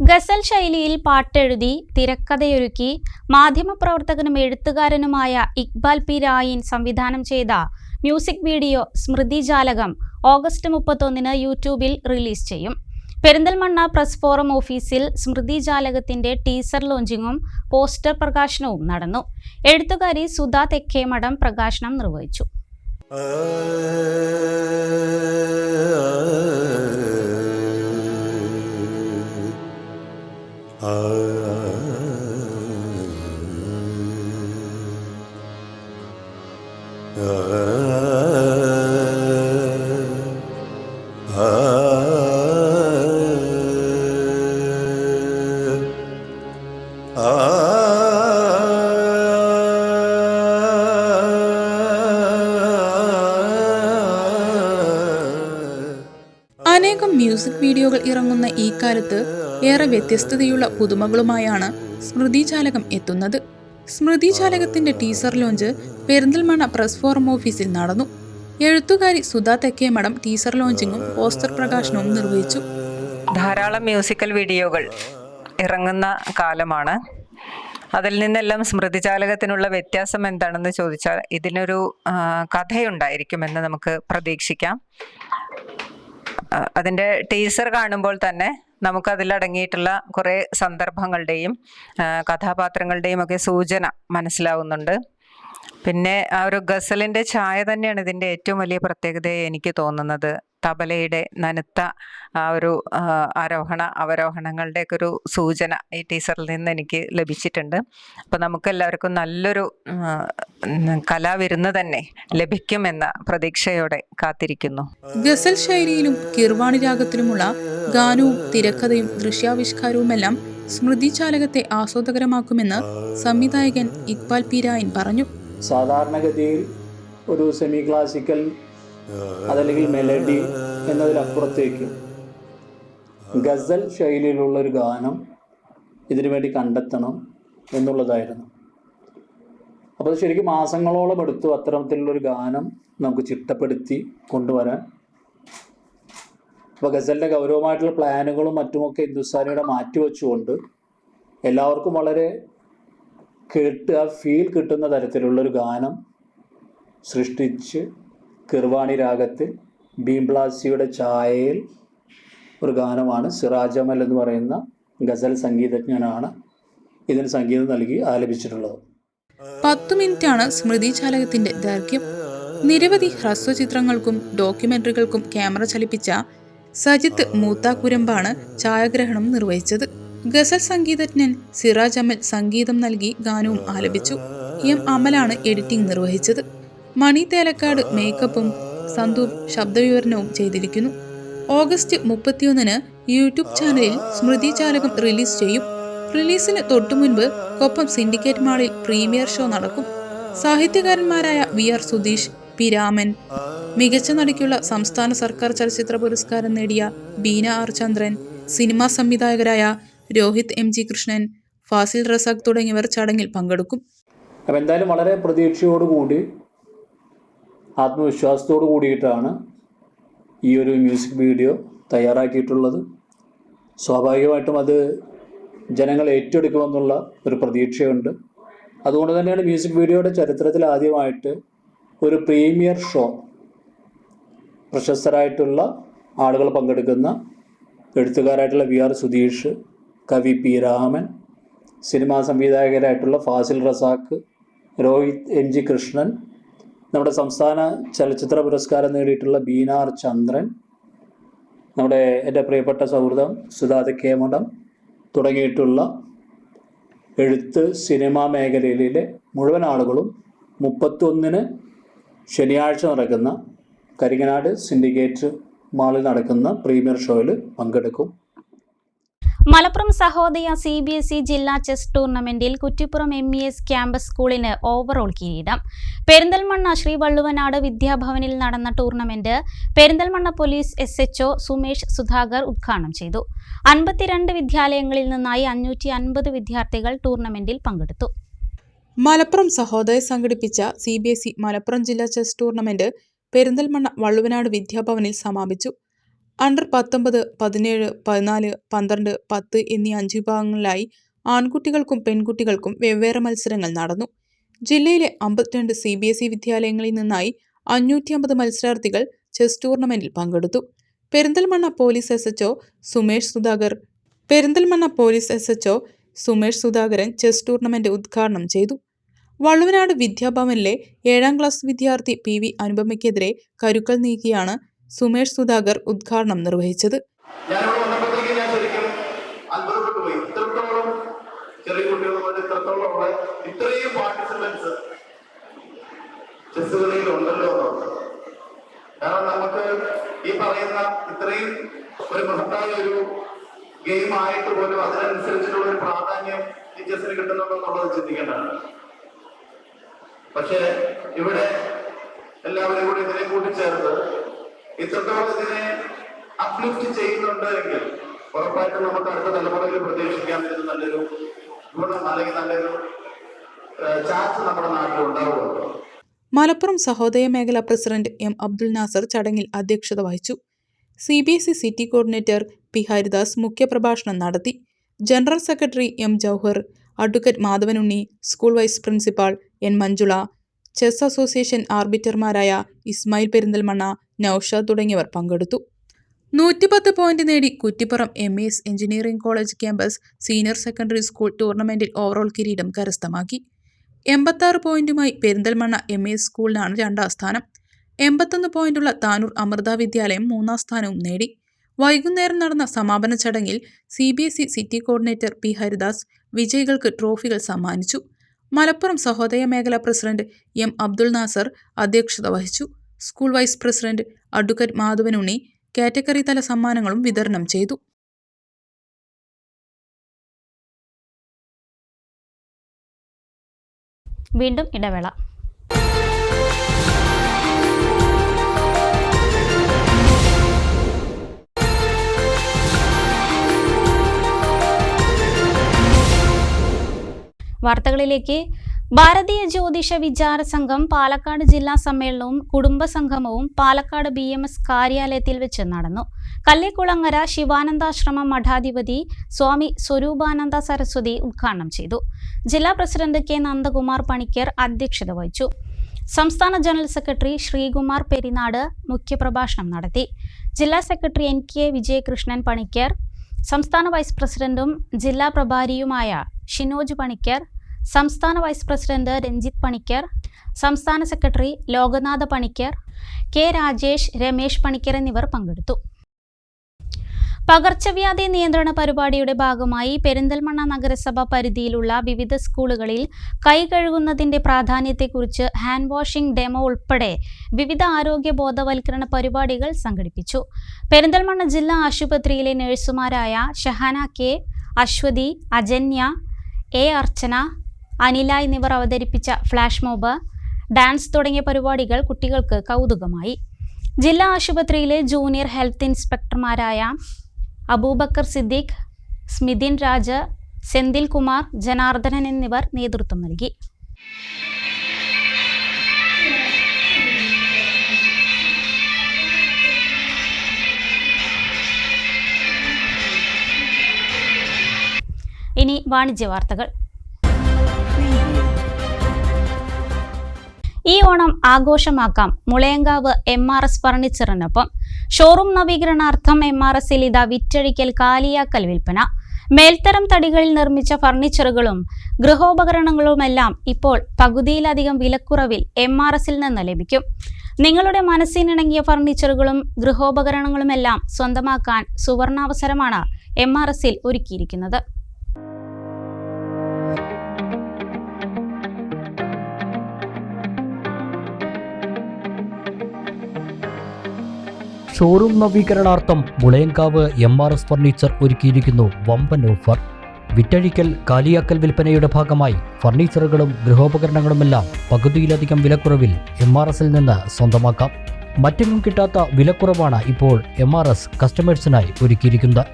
ഗസൽ ശൈലിയിൽ പാട്ടെഴുതി തിരക്കഥയൊരുക്കി മാധ്യമപ്രവർത്തകനും എഴുത്തുകാരനുമായ ഇക്ബാൽ P രായിൻ സംവിധാനം ചെയ്ത മ്യൂസിക് വീഡിയോ സ്മൃതി ജാലകം ഓഗസ്റ്റ് 31-ന് യൂട്യൂബിൽ റിലീസ് ചെയ്യും. പെരിന്തൽമണ്ണ പ്രസ് ഫോറം ഓഫീസിൽ സ്മൃതി ജാലകത്തിന്റെ ടീസർ ലോഞ്ചിങ്ങും പോസ്റ്റർ പ്രകാശനവും നടന്നു. എഴുത്തുകാരി സുധാ തെക്കേമഠം പ്രകാശനം നിർവഹിച്ചു. ഈ കാലത്ത് ഏറെ വ്യത്യസ്തതയുള്ള പുതുമകളുമായാണ് സ്മൃതിജാലകം എത്തുന്നത്. സ്മൃതിജാലകത്തിന്റെ teaser launch Perinthalmanna press forum ഓഫീസിൽ നടന്നു. എഴുത്തുകാരി സുധാ തെക്കേമഠം ടീസർ ലോഞ്ചിങ്ങും പോസ്റ്റർ പ്രകാശനവും നിർവഹിച്ചു. ധാരാളം മ്യൂസിക്കൽ വീഡിയോകൾ ഇറങ്ങുന്ന കാലമാണ്. അതിൽ നിന്നെല്ലാം സ്മൃതിജാലകത്തിനുള്ള വ്യത്യാസം എന്താണെന്ന് ചോദിച്ചാൽ ഇതിനൊരു കഥയുണ്ടായിരിക്കുമെന്ന് നമുക്ക് പ്രതീക്ഷിക്കാം. അതിൻ്റെ ടീസർ കാണുമ്പോൾ തന്നെ നമുക്കതിലടങ്ങിയിട്ടുള്ള കുറേ സന്ദർഭങ്ങളുടെയും കഥാപാത്രങ്ങളുടെയും ഒക്കെ സൂചന മനസ്സിലാവുന്നുണ്ട്. പിന്നെ ആ ഒരു ഗസലിൻ്റെ ഛായ തന്നെയാണ് ഇതിൻ്റെ ഏറ്റവും വലിയ പ്രത്യേകതയെ എനിക്ക് തോന്നുന്നത്. തബലയുടെ നനുത്ത ആ ഒരു ആരോഹണ അവരോഹണങ്ങളുടെയൊക്കെ ഒരു സൂചന ഈ ടീസറിൽ നിന്ന് എനിക്ക് ലഭിച്ചിട്ടുണ്ട്. അപ്പോൾ നമുക്കെല്ലാവർക്കും നല്ലൊരു കലാവിരുന്ന് തന്നെ ലഭിക്കുമെന്ന പ്രതീക്ഷയോടെ കാത്തിരിക്കുന്നു. ഗസൽ ശൈലിയിലും കിർവാണി രാഗത്തിലുമുള്ള ഗാനവും തിരക്കഥയും ദൃശ്യാവിഷ്കാരവുമെല്ലാം സ്മൃതിജാലകത്തെ ആസ്വാദകരമാക്കുമെന്ന് സംവിധായകൻ ഇക്ബാൽ പി രായൻ പറഞ്ഞു. സാധാരണഗതിയിൽ ഒരു സെമി ക്ലാസിക്കൽ അതല്ലെങ്കിൽ മെലഡി എന്നതിലപ്പുറത്തേക്ക് ഗസൽ ശൈലിയിലുള്ളൊരു ഗാനം ഇതിനു വേണ്ടി കണ്ടെത്തണം എന്നുള്ളതായിരുന്നു. അപ്പോൾ ശരിക്കും മാസങ്ങളോളം എടുത്തു അത്തരത്തിലുള്ളൊരു ഗാനം നമുക്ക് ചിട്ടപ്പെടുത്തി കൊണ്ടുവരാൻ. അപ്പോൾ ഗസലിൻ്റെ ഗൗരവമായിട്ടുള്ള പ്ലാനുകളും മറ്റുമൊക്കെ ഹിന്ദുസ്ഥാനിയുടെ മാറ്റിവെച്ചുകൊണ്ട് എല്ലാവർക്കും വളരെ ഫീൽ കിട്ടുന്ന തരത്തിലുള്ളൊരു ഗാനം സൃഷ്ടിച്ച് കിർവാണി രാഗത്തിൽ ഭീംബ്ലാസിയുടെ ഛായയിൽ ഒരു ഗാനമാണ്. സിറാജ് അമൽ എന്ന് പറയുന്ന ഗസൽ സംഗീതജ്ഞനാണ് ഇതിന് സംഗീതം നൽകി ആലപിച്ചിട്ടുള്ളത്. 10 മിനിറ്റാണ് സ്മൃതിജാലകത്തിന്റെ ദൈർഘ്യം. നിരവധി ഹ്രസ്വചിത്രങ്ങൾക്കും ഡോക്യുമെന്ററികൾക്കും ക്യാമറ ചലിപ്പിച്ച സജിത്ത് മൂത്താക്കുരമ്പാണ് ഛായാഗ്രഹണം നിർവഹിച്ചത്. ഗസൽ സംഗീതജ്ഞൻ സിറാജ് അമൽ സംഗീതം നൽകി ഗാനവും ആലപിച്ചു. എം അമലാണ് എഡിറ്റിംഗ് നിർവഹിച്ചത്. മണി തേലക്കാട് മേക്കപ്പും സന്ദൂപ് ശബ്ദവിവരണവും ചെയ്തിരിക്കുന്നു. ഓഗസ്റ്റ് 31 യൂട്യൂബ് ചാനലിൽ സ്മൃതിജാലകം റിലീസ് ചെയ്യും. റിലീസിന് തൊട്ടുമുൻപ് കൊപ്പം സിൻഡിക്കേറ്റ് മാളിൽ പ്രീമിയർ ഷോ നടക്കും. സാഹിത്യകാരന്മാരായ VR സുധീഷ്, പി രാമൻ, മികച്ച നടിക്കുള്ള സംസ്ഥാന സർക്കാർ ചലച്ചിത്ര പുരസ്കാരം നേടിയ ബീന ആർ ചന്ദ്രൻ, സിനിമാ സംവിധായകരായ രോഹിത് MG കൃഷ്ണൻ, ഫാസിൽ റസാഖ് തുടങ്ങിയവർ ചടങ്ങിൽ പങ്കെടുക്കും. അപ്പം എന്തായാലും വളരെ പ്രതീക്ഷയോടുകൂടി ആത്മവിശ്വാസത്തോടു കൂടിയിട്ടാണ് ഈ ഒരു മ്യൂസിക് വീഡിയോ തയ്യാറാക്കിയിട്ടുള്ളത്. സ്വാഭാവികമായിട്ടും അത് ജനങ്ങൾ ഏറ്റെടുക്കുമെന്നുള്ള ഒരു പ്രതീക്ഷയുണ്ട്. അതുകൊണ്ട് തന്നെയാണ് മ്യൂസിക് വീഡിയോയുടെ ചരിത്രത്തിൽ ആദ്യമായിട്ട് ഒരു പ്രീമിയർ ഷോ പ്രശസ്തരായിട്ടുള്ള ആളുകൾ പങ്കെടുക്കുന്ന എഴുത്തുകാരായിട്ടുള്ള VR സുധീഷ്, കവി പി രാമൻ, സിനിമാ സംവിധായകരായിട്ടുള്ള ഫാസിൽ റസാഖ്, രോഹിത് MG കൃഷ്ണൻ, നമ്മുടെ സംസ്ഥാന ചലച്ചിത്ര പുരസ്കാരം നേടിയിട്ടുള്ള ബീന ആർ ചന്ദ്രൻ, നമ്മുടെ എൻ്റെ പ്രിയപ്പെട്ട സൗഹൃദം സുധാ തെക്കേമഠം തുടങ്ങിയിട്ടുള്ള എഴുത്ത് സിനിമാ മേഖലയിലെ മുഴുവൻ ആളുകളും 31 ശനിയാഴ്ച നടക്കുന്ന കരിങ്ങനാട് സിൻഡിക്കേറ്റ് മാളിൽ നടക്കുന്ന പ്രീമിയർ ഷോയിൽ പങ്കെടുക്കും. മലപ്പുറം സഹോദയ CBSE ജില്ലാ ചെസ് ടൂർണമെന്റിൽ കുറ്റിപ്പുറം MES ക്യാമ്പസ് സ്കൂളിന് ഓവറോൾ കിരീടം. പെരിന്തൽമണ്ണ ശ്രീ വള്ളുവനാട് വിദ്യാഭവനിൽ നടന്ന tournament Perinthalmanna police SHO Sumesh Sudhakar ഉദ്ഘാടനം ചെയ്തു. 52 വിദ്യാലയങ്ങളിൽ നിന്നായി 550 വിദ്യാർത്ഥികൾ ടൂർണമെന്റിൽ പങ്കെടുത്തു. മലപ്പുറം സഹോദയ സംഘടിപ്പിച്ച CBSE മലപ്പുറം ജില്ലാ ചെസ് ടൂർണമെന്റ് പെരിന്തൽമണ്ണ വള്ളുവനാട് വിദ്യാഭവനിൽ സമാപിച്ചു. അണ്ടർ 19, 17, 14, 12, 10 എന്നീ 5 വിഭാഗങ്ങളിലായി ആൺകുട്ടികൾക്കും പെൺകുട്ടികൾക്കും വെവ്വേറെ മത്സരങ്ങൾ നടന്നു. ജില്ലയിലെ 52 CBSE വിദ്യാലയങ്ങളിൽ നിന്നായി 550 മത്സരാർത്ഥികൾ ചെസ് ടൂർണമെന്റിൽ പങ്കെടുത്തു. Perinthalmanna police SHO Sumesh Sudhakaran chess tournament ഉദ്ഘാടനം ചെയ്തു. വള്ളുവനാട് വിദ്യാഭവനിലെ 7ാം ക്ലാസ് വിദ്യാർത്ഥി PV അനുപമയ്ക്കെതിരെ കരുക്കൾ നീക്കിയാണ് സുമേഷ് സുധാകർ ഉദ്ഘാടനം നിർവഹിച്ചത്. കാരണം നമുക്ക് ഈ പറയുന്ന ഇത്രയും ഒരു മഹത്തായ ഒരു ഗെയിം ആയിട്ട് പോലും അതിനനുസരിച്ചിട്ടുള്ള ഒരു പ്രാധാന്യം ഈ ചെസ്സിന് കിട്ടുന്നുണ്ടെന്നുള്ളത് ചിന്തിക്കേണ്ടതാണ്. പക്ഷെ ഇവിടെ എല്ലാവരും കൂടി ഇതിനെ കൂട്ടിച്ചേർത്ത് ഇത്രത്തോളം ഇതിനെ അപ്ലിഫ്റ്റ് ചെയ്യുന്നുണ്ട് എങ്കിൽ ഉറപ്പായിട്ടും നമുക്ക് അടുത്ത തലമുറയിൽ പ്രതീക്ഷിക്കാൻ പറ്റുന്ന നല്ലൊരു ഗുണം അല്ലെങ്കിൽ നല്ലൊരു ചാൻസ് നമ്മുടെ നാട്ടിൽ ഉണ്ടാവുക. മലപ്പുറം സഹോദയ മേഖലാ പ്രസിഡന്റ് എം അബ്ദുൽ നാസർ ചടങ്ങിൽ അധ്യക്ഷത വഹിച്ചു. CBSE city coordinator P Haridas മുഖ്യപ്രഭാഷണം നടത്തി. General secretary M Jouhar, advocate Madhavanunni, school vice principal N Manjula, chess association ആർബിറ്റർമാരായ ഇസ്മായിൽ പെരിന്തൽമണ്ണ, നൌഷാദ് തുടങ്ങിയവർ പങ്കെടുത്തു. 110 പോയിന്റ് നേടി Kuttippuram MES engineering college campus senior secondary school ടൂർണമെന്റിൽ ഓവറോൾ കിരീടം കരസ്ഥമാക്കി. 86 പോയിന്റുമായി പെരിന്തൽമണ്ണ MES സ്കൂളിനാണ് 2ാം സ്ഥാനം. 81 പോയിന്റുള്ള താനൂർ അമൃത വിദ്യാലയം 3ാം സ്ഥാനവും നേടി. വൈകുന്നേരം നടന്ന സമാപന ചടങ്ങിൽ CBSE city coordinator P Haridas വിജയികൾക്ക് ട്രോഫികൾ സമ്മാനിച്ചു. മലപ്പുറം സഹോദയ മേഖലാ പ്രസിഡന്റ് എം അബ്ദുൽ നാസർ അധ്യക്ഷത വഹിച്ചു. School vice president advocate Madhavanunni category തല സമ്മാനങ്ങളും വിതരണം ചെയ്തു. വീണ്ടും ഇടവേള. വാർത്തകളിലേക്ക്. ഭാരതീയ ജ്യോതിഷ വിചാര സംഘം പാലക്കാട് ജില്ലാ സമ്മേളനവും കുടുംബ സംഗമവും പാലക്കാട് BMS കാര്യാലയത്തിൽ വെച്ച് നടന്നു. കല്ലേക്കുളങ്ങര ശിവാനന്ദാശ്രമം മഠാധിപതി സ്വാമി സ്വരൂപാനന്ദ സരസ്വതി ഉദ്ഘാടനം ചെയ്തു. ജില്ലാ പ്രസിഡന്റ് K നന്ദകുമാർ പണിക്കർ അധ്യക്ഷത വഹിച്ചു. സംസ്ഥാന ജനറൽ സെക്രട്ടറി ശ്രീകുമാർ പെരിനാട് മുഖ്യപ്രഭാഷണം നടത്തി. ജില്ലാ സെക്രട്ടറി NK വിജയകൃഷ്ണൻ പണിക്കർ, സംസ്ഥാന വൈസ് പ്രസിഡന്റും ജില്ലാ പ്രഭാരിയുമായ ഷിനോജ് പണിക്കർ, സംസ്ഥാന വൈസ് പ്രസിഡന്റ് രഞ്ജിത്ത് പണിക്കർ, സംസ്ഥാന സെക്രട്ടറി ലോകനാഥ പണിക്കർ, K രാജേഷ്, രമേശ് പണിക്കർ എന്നിവർ പങ്കെടുത്തു. പകർച്ചവ്യാധി നിയന്ത്രണ പരിപാടിയുടെ ഭാഗമായി പെരിന്തൽമണ്ണ നഗരസഭ പരിധിയിലുള്ള വിവിധ സ്കൂളുകളിൽ കൈ കഴുകുന്നതിന്റെ പ്രാധാന്യത്തെക്കുറിച്ച് ഹാൻഡ് വാഷിംഗ് ഡെമോ ഉൾപ്പെടെ വിവിധ ആരോഗ്യ ബോധവൽക്കരണ പരിപാടികൾ സംഘടിപ്പിച്ചു. പെരിന്തൽമണ്ണ ജില്ലാ ആശുപത്രിയിലെ നഴ്സുമാരായ ഷഹാന K, അശ്വതി, അജന്യ, A അർച്ചന, അനില എന്നിവർ അവതരിപ്പിച്ച ഫ്ലാഷ് മോബ്, ഡാൻസ് തുടങ്ങിയ പരിപാടികൾ കുട്ടികൾക്ക് കൗതുകമായി. ജില്ലാ ആശുപത്രിയിലെ ജൂനിയർ ഹെൽത്ത് ഇൻസ്പെക്ടർമാരായ അബൂബക്കർ സിദ്ദീഖ്, സ്മിതിൻ രാജ്, സെന്തിൽ കുമാർ, ജനാർദ്ദനൻ എന്നിവർ നേതൃത്വം നൽകി. ഇനി വാണിജ്യ വാർത്തകൾ. ഈ ഓണം ആഘോഷമാക്കാം മുളയങ്കാവ് MRS ഫർണിച്ചറിനൊപ്പം. ഷോറൂം നവീകരണാർത്ഥം MRSൽ ഇതാ വിറ്റഴിക്കൽ കാലിയാക്കൽ വിൽപ്പന. മേൽത്തരം തടികളിൽ നിർമ്മിച്ച ഫർണിച്ചറുകളും ഗൃഹോപകരണങ്ങളുമെല്ലാം ഇപ്പോൾ പകുതിയിലധികം വിലക്കുറവിൽ MRSൽ നിന്ന് ലഭിക്കും. നിങ്ങളുടെ മനസ്സിനിണങ്ങിയ ഫർണിച്ചറുകളും ഗൃഹോപകരണങ്ങളുമെല്ലാം സ്വന്തമാക്കാൻ സുവർണാവസരമാണ് MRSൽ ഒരുക്കിയിരിക്കുന്നത്. ഷോറൂം നവീകരണാർത്ഥം മുളയങ്കാവ് MRS ഫർണിച്ചർ ഒരുക്കിയിരിക്കുന്നു വമ്പൻ ഓഫർ. വിറ്റഴിക്കൽ കാലിയാക്കൽ വിൽപ്പനയുടെ ഭാഗമായി ഫർണിച്ചറുകളും ഗൃഹോപകരണങ്ങളുമെല്ലാം പകുതിയിലധികം വിലക്കുറവിൽ MRSൽ നിന്ന് സ്വന്തമാക്കാം. മറ്റെങ്ങും കിട്ടാത്ത വിലക്കുറവാണ് ഇപ്പോൾ MRS കസ്റ്റമേഴ്സിനായി ഒരുക്കിയിരിക്കുന്നത്.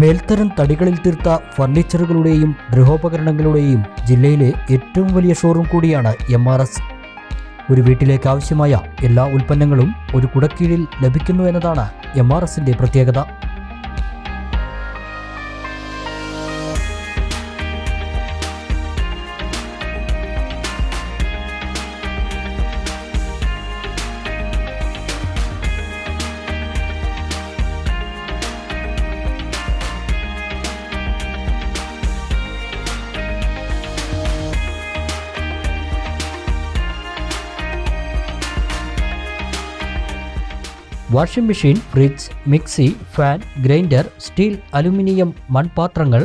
മേൽത്തരം തടികളിൽ തീർത്ത ഫർണിച്ചറുകളുടെയും ഗൃഹോപകരണങ്ങളുടെയും ജില്ലയിലെ ഏറ്റവും വലിയ ഷോറൂം കൂടിയാണ് MRS. ഒരു വീട്ടിലേക്ക് ആവശ്യമായ എല്ലാ ഉൽപ്പന്നങ്ങളും ഒരു കുടക്കീഴിൽ ലഭിക്കുന്നു എന്നതാണ് MRSന്റെ പ്രത്യേകത. Washing machine, fridge, mixie, fan, grinder, steel, aluminium, മൺപാത്രങ്ങൾ,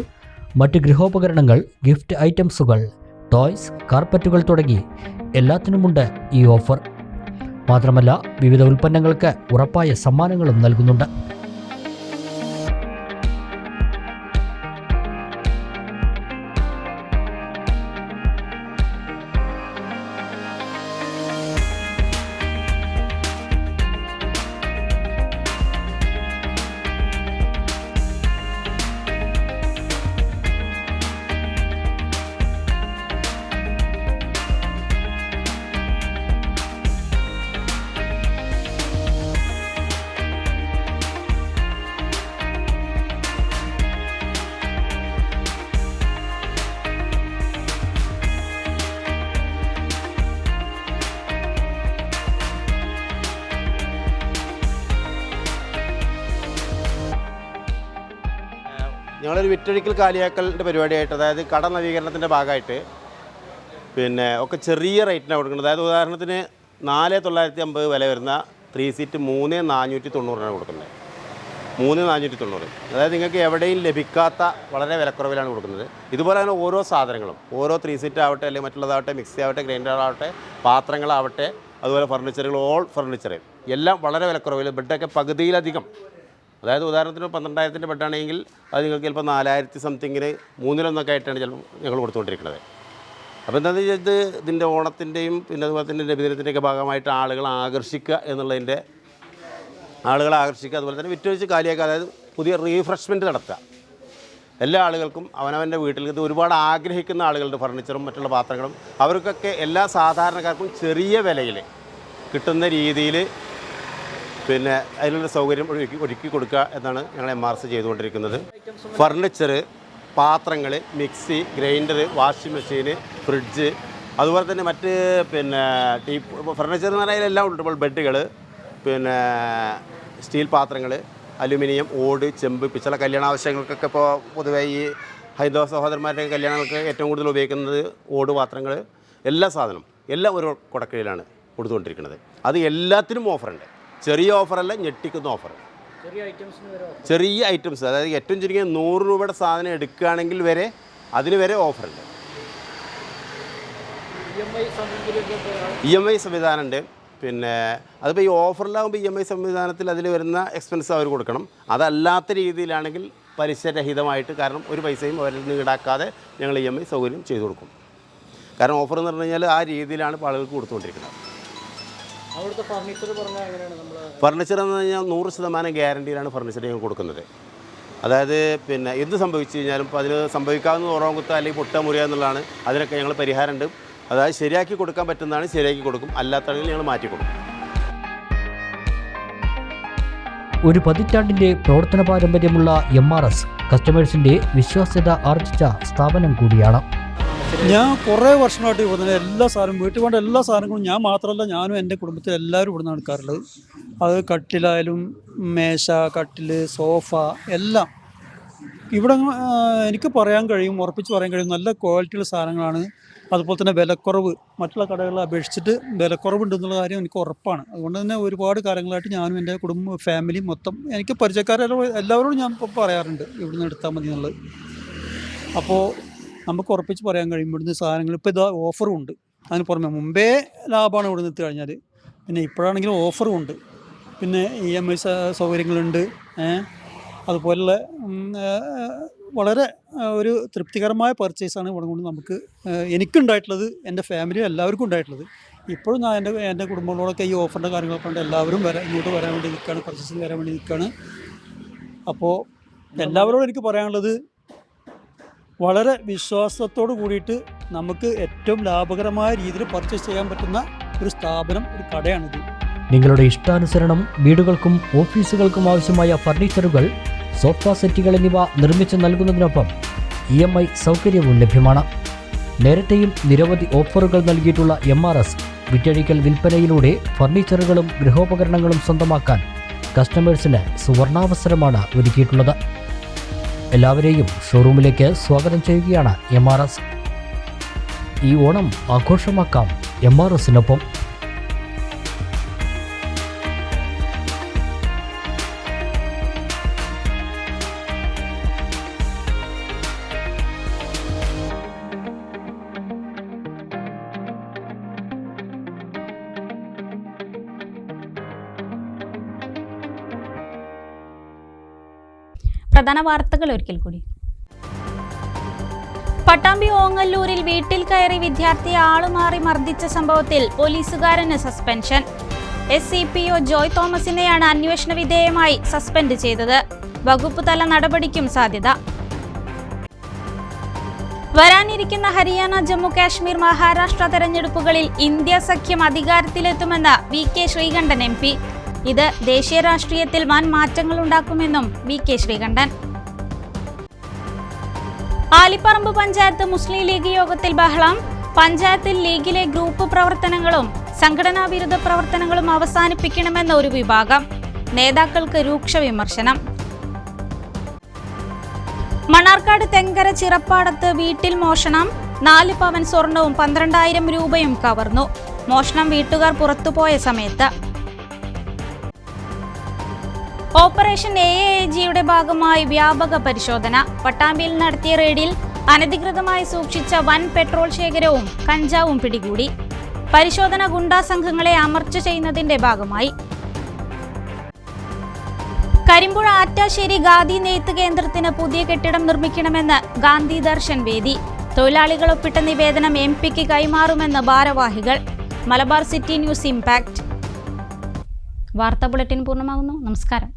മറ്റ് ഗൃഹോപകരണങ്ങൾ, ഗിഫ്റ്റ് ഐറ്റംസുകൾ, ടോയ്സ്, കാർപ്പറ്റുകൾ തുടങ്ങി എല്ലാത്തിനുമുണ്ട് ഈ ഓഫർ. മാത്രമല്ല വിവിധ ഉൽപ്പന്നങ്ങൾക്ക് ഉറപ്പായ സമ്മാനങ്ങളും നൽകുന്നുണ്ട്. ഞങ്ങളൊരു വിറ്റഴിക്കൽ കാലിയാക്കലിൻ്റെ പരിപാടിയായിട്ട്, അതായത് കട നവീകരണത്തിൻ്റെ ഭാഗമായിട്ട് ഒക്കെ ചെറിയ റേറ്റിനാണ് കൊടുക്കുന്നത്. അതായത് ഉദാഹരണത്തിന് 4950 വില വരുന്ന 3 സീറ്റ് 3490 കൊടുക്കുന്നത്. 3490. അതായത് നിങ്ങൾക്ക് എവിടെയും ലഭിക്കാത്ത വളരെ വിലക്കുറവിലാണ് കൊടുക്കുന്നത്. ഇതുപോലെ തന്നെ ഓരോ സാധനങ്ങളും, ഓരോ 3 സീറ്റ് ആവട്ടെ, അല്ലെങ്കിൽ മറ്റുള്ളതാവട്ടെ, മിക്സി ആവട്ടെ, ഗ്രൈൻഡറാവട്ടെ, പാത്രങ്ങളാവട്ടെ, അതുപോലെ ഫർണിച്ചറുകൾ, ഓൾ ഫർണിച്ചർ എല്ലാം വളരെ വിലക്കുറവിൽ, ബെഡൊക്കെ പകുതിയിലധികം. അതായത് ഉദാഹരണത്തിന് 12,000 ബെഡാണെങ്കിൽ അത് നിങ്ങൾക്ക് ചിലപ്പോൾ 4000 സംതിങ്ങിന് 3-1 ആയിട്ടാണ് ചിലപ്പോൾ ഞങ്ങൾ കൊടുത്തുകൊണ്ടിരിക്കുന്നത്. അപ്പോൾ എന്താണെന്ന് വെച്ചാൽ ഇതിൻ്റെ ഓണത്തിൻ്റെയും പിന്നെ അതുപോലെ തന്നെ നബിദിനത്തിൻ്റെയൊക്കെ ഭാഗമായിട്ട് ആളുകളെ ആകർഷിക്കുക എന്നുള്ളതിൻ്റെ, ആളുകളെ ആകർഷിക്കുക, അതുപോലെ തന്നെ വിറ്റഴിച്ച് കാലിയാക്കുക, അതായത് പുതിയ റീഫ്രഷ്മെൻറ്റ് നടത്തുക. എല്ലാ ആളുകൾക്കും അവനവൻ്റെ വീട്ടിൽ ഇത് ഒരുപാട് ആഗ്രഹിക്കുന്ന ആളുകളുടെ ഫർണിച്ചറും മറ്റുള്ള പാത്രങ്ങളും അവർക്കൊക്കെ എല്ലാ സാധാരണക്കാർക്കും ചെറിയ വിലയിൽ കിട്ടുന്ന രീതിയിൽ അതിനുള്ള സൗകര്യം ഒരുക്കി കൊടുക്കുക എന്നാണ് ഞങ്ങൾ MRS ചെയ്തുകൊണ്ടിരിക്കുന്നത്. ഫർണിച്ചർ, പാത്രങ്ങൾ, മിക്സി, ഗ്രൈൻഡർ, വാഷിംഗ് മെഷീന്, ഫ്രിഡ്ജ്, അതുപോലെ തന്നെ മറ്റ് ഫർണിച്ചർ എന്ന് പറഞ്ഞാൽ എല്ലാം ഉണ്ട്. ബെഡുകൾ, സ്റ്റീൽ പാത്രങ്ങൾ, അലുമിനിയം, ഓട്, ചെമ്പ്, പിച്ചള, കല്യാണ ആവശ്യങ്ങൾക്കൊക്കെ ഇപ്പോൾ പൊതുവേ ഈ ഹൈന്ദവ സഹോദരന്മാരുടെ കല്യാണങ്ങൾക്ക് ഏറ്റവും കൂടുതൽ ഉപയോഗിക്കുന്നത് ഓട് പാത്രങ്ങൾ, എല്ലാ സാധനം എല്ലാം ഒരു കുടക്കീഴിലാണ് കൊടുത്തുകൊണ്ടിരിക്കുന്നത്. അത് എല്ലാത്തിനും ഓഫറുണ്ട്. ചെറിയ ഓഫറല്ല, ഞെട്ടിക്കുന്ന ഓഫർ. ചെറിയ ഐറ്റംസ്, അതായത് ഏറ്റവും ചുരുങ്ങിയ 100 രൂപയുടെ സാധനം എടുക്കുകയാണെങ്കിൽ വരെ അതിന് വരെ ഓഫറുണ്ട്. EMI സംവിധാനമുണ്ട്. അതിപ്പോൾ ഈ ഓഫറിലാകുമ്പോൾ EMI സംവിധാനത്തിൽ അതിൽ വരുന്ന എക്സ്പെൻസ് അവർ കൊടുക്കണം. അതല്ലാത്ത രീതിയിലാണെങ്കിൽ പലിശരഹിതമായിട്ട്, കാരണം ഒരു പൈസയും അവരിൽ നിന്ന് ഈടാക്കാതെ ഞങ്ങൾ EMI സൗകര്യം ചെയ്തു കൊടുക്കും. കാരണം ഓഫർ എന്ന് പറഞ്ഞു കഴിഞ്ഞാൽ ആ രീതിയിലാണ് ഇപ്പോൾ ആളുകൾക്ക് കൊടുത്തുകൊണ്ടിരിക്കുന്നത്. ഫർണിച്ചർ എന്ന് പറഞ്ഞാൽ 100% ഗ്യാരണ്ടിയിലാണ് ഫർണിച്ചർ ഞങ്ങൾ കൊടുക്കുന്നത്. അതായത് എന്ത് സംഭവിച്ചു കഴിഞ്ഞാലും ഇപ്പോൾ അതിന് സംഭവിക്കാവുന്ന ഉറവങ്കുത്ത അല്ലെങ്കിൽ പൊട്ട മുറിയ എന്നുള്ളതാണ്. അതിനൊക്കെ ഞങ്ങൾ പരിഹാരമുണ്ട്. അതായത് ശരിയാക്കി കൊടുക്കാൻ പറ്റുന്നതാണ് ശരിയാക്കി കൊടുക്കും, അല്ലാത്തതാണെങ്കിൽ ഞങ്ങൾ മാറ്റി കൊടുക്കും. ഒരു പതിറ്റാണ്ടിൻ്റെ പ്രവർത്തന പാരമ്പര്യമുള്ള MRS കസ്റ്റമേഴ്സിൻ്റെ വിശ്വാസ്യത ആർജിച്ച സ്ഥാപനം കൂടിയാണ്. ഞാൻ കുറേ വർഷങ്ങളായിട്ട് ഇവിടുന്ന് എല്ലാ സാധനവും, വീട്ടിൽ വേണ്ട എല്ലാ സാധനങ്ങളും ഞാൻ മാത്രമല്ല, ഞാനും എൻ്റെ കുടുംബത്തിൽ എല്ലാവരും ഇവിടുന്ന് എടുക്കാറുള്ളത്. അത് കട്ടിലായാലും മേശ, കട്ടിൽ, സോഫ എല്ലാം ഇവിടെ എനിക്ക് പറയാൻ കഴിയും, ഉറപ്പിച്ച് പറയാൻ കഴിയും, നല്ല ക്വാളിറ്റിയുള്ള സാധനങ്ങളാണ്. അതുപോലെ തന്നെ വിലക്കുറവ് മറ്റുള്ള കടകളെ അപേക്ഷിച്ചിട്ട് വിലക്കുറവുണ്ടെന്നുള്ള കാര്യം എനിക്ക് ഉറപ്പാണ്. അതുകൊണ്ട് തന്നെ ഒരുപാട് കാലങ്ങളായിട്ട് ഞാനും എൻ്റെ കുടുംബം, ഫാമിലി മൊത്തം, എനിക്ക് എല്ലാവരോടും ഞാൻ പറയാറുണ്ട് ഇവിടുന്ന് എടുത്താൽ മതി എന്നുള്ളത്. അപ്പോൾ നമുക്ക് ഉറപ്പിച്ച് പറയാൻ കഴിയും ഇവിടുന്ന് സാധനങ്ങൾ ഇപ്പോൾ ഇതാ ഓഫറും ഉണ്ട്. അതിന് പുറമെ മുമ്പേ ലാഭമാണ് ഇവിടുന്ന് എത്തി കഴിഞ്ഞാൽ, പിന്നെ ഇപ്പോഴാണെങ്കിലും ഓഫറും ഉണ്ട്. പിന്നെ EMI സൗകര്യങ്ങളുണ്ട്. അതുപോലുള്ള വളരെ ഒരു തൃപ്തികരമായ പർച്ചേസാണ് ഇവിടെ കൊണ്ട് എനിക്കുണ്ടായിട്ടുള്ളത്, എൻ്റെ ഫാമിലി എല്ലാവർക്കും ഉണ്ടായിട്ടുള്ളത്. ഇപ്പോഴും ഞാൻ എൻ്റെ കുടുംബങ്ങളോടൊക്കെ ഈ ഓഫറിൻ്റെ കാര്യങ്ങളൊക്കെ ഉണ്ട്. എല്ലാവരും ഇങ്ങോട്ട് വരാൻ വേണ്ടി നിൽക്കുകയാണ്, പർച്ചേസിന് വരാൻ വേണ്ടി നിൽക്കുകയാണ്. അപ്പോൾ എല്ലാവരോടും എനിക്ക് പറയാനുള്ളത്, വളരെ വിശ്വാസത്തോട് കൂടിയിട്ട് നമുക്ക് ഏറ്റവും ലാഭകരമായ രീതിയിൽ പർച്ചേസ് ചെയ്യാൻ പറ്റുന്ന ഒരു സ്ഥാപനം, ഒരു കടയാണിത്. നിങ്ങളുടെ ഇഷ്ടാനുസരണം വീടുകൾക്കും ഓഫീസുകൾക്കും ആവശ്യമായ ഫർണിച്ചറുകൾ, സോഫ സെറ്റുകൾ എന്നിവ നിർമ്മിച്ച് നൽകുന്നതിനൊപ്പം EMI സൗകര്യവും ലഭ്യമാണ്. നേരത്തെയും നിരവധി ഓഫറുകൾ നൽകിയിട്ടുള്ള MRS വിറ്റഴിക്കൽ വിൽപ്പനയിലൂടെ ഫർണിച്ചറുകളും ഗൃഹോപകരണങ്ങളും സ്വന്തമാക്കാൻ കസ്റ്റമേഴ്സിന് സുവർണാവസരമാണ് ഒരുക്കിയിട്ടുള്ളത്. എല്ലാവരെയും ഷോറൂമിലേക്ക് സ്വാഗതം ചെയ്യുകയാണ് MRS. ഈ ഓണം ആഘോഷമാക്കാം MRSനൊപ്പം. പ്രധാന വാർത്തകൾ ഒരിക്കൽ കൂടി. പട്ടാമ്പി ഓങ്ങല്ലൂരിൽ വീട്ടിൽ കയറി വിദ്യാർത്ഥിയെ ആളുമാറി മർദ്ദിച്ച സംഭവത്തിൽ പോലീസുകാരന് സസ്പെൻഷൻ. SCPO ജോയ് തോമസിനെയാണ് അന്വേഷണ വിധേയമായി സസ്പെൻഡ് ചെയ്തത്. വകുപ്പ് തല നടപടിക്കും സാധ്യത. വരാനിരിക്കുന്ന ഹരിയാന, ജമ്മു കാശ്മീർ, മഹാരാഷ്ട്ര തെരഞ്ഞെടുപ്പുകളിൽ ഇന്ത്യ സഖ്യം അധികാരത്തിലെത്തുമെന്ന് VK ശ്രീകണ്ഠൻ MP. ഇത് ദേശീയ രാഷ്ട്രീയത്തിൽ വൻ മാറ്റങ്ങൾ ഉണ്ടാക്കുമെന്നും VK ശ്രീകണ്ഠൻ. ആലിപ്പറമ്പ് പഞ്ചായത്ത് മുസ്ലിം ലീഗ് യോഗത്തിൽ ബഹളം. പഞ്ചായത്തിൽ ലീഗിലെ ഗ്രൂപ്പ് പ്രവർത്തനങ്ങളും സംഘടനാ വിരുദ്ധ പ്രവർത്തനങ്ങളും അവസാനിപ്പിക്കണമെന്ന ഒരു വിഭാഗം. നേതാക്കൾക്ക് രൂക്ഷ വിമർശനം. മണ്ണാർക്കാട് തെങ്കര ചിറപ്പാടത്ത് വീട്ടിൽ മോഷണം. 4 പവൻ സ്വർണവും 12,000 രൂപയും കവർന്നു. മോഷണം വീട്ടുകാർ പുറത്തുപോയ സമയത്ത്. ഓപ്പറേഷൻ AAG-യുടെ ഭാഗമായി വ്യാപക പരിശോധന. പട്ടാമ്പിയിൽ നടത്തിയ റെയ്ഡിൽ അനധികൃതമായി സൂക്ഷിച്ച വൻ പെട്രോൾ ശേഖരവും കഞ്ചാവും പിടികൂടി. പരിശോധന ഗുണ്ടാ സംഘങ്ങളെ അമർച്ച ചെയ്യുന്നതിന്റെ ഭാഗമായി. കരിമ്പുഴ ആറ്റാശ്ശേരി ഗാന്ധി നെയ്ത്ത് കേന്ദ്രത്തിന് പുതിയ കെട്ടിടം നിർമ്മിക്കണമെന്ന് ഗാന്ധി ദർശൻ വേദി. തൊഴിലാളികൾ ഒപ്പിട്ട നിവേദനം MP-ക്ക് കൈമാറുമെന്ന് ഭാരവാഹികൾ. Malabar city news impact. വാർത്താ ബുള്ളറ്റിൻ പൂർണ്ണമാകുന്നു. നമസ്കാരം.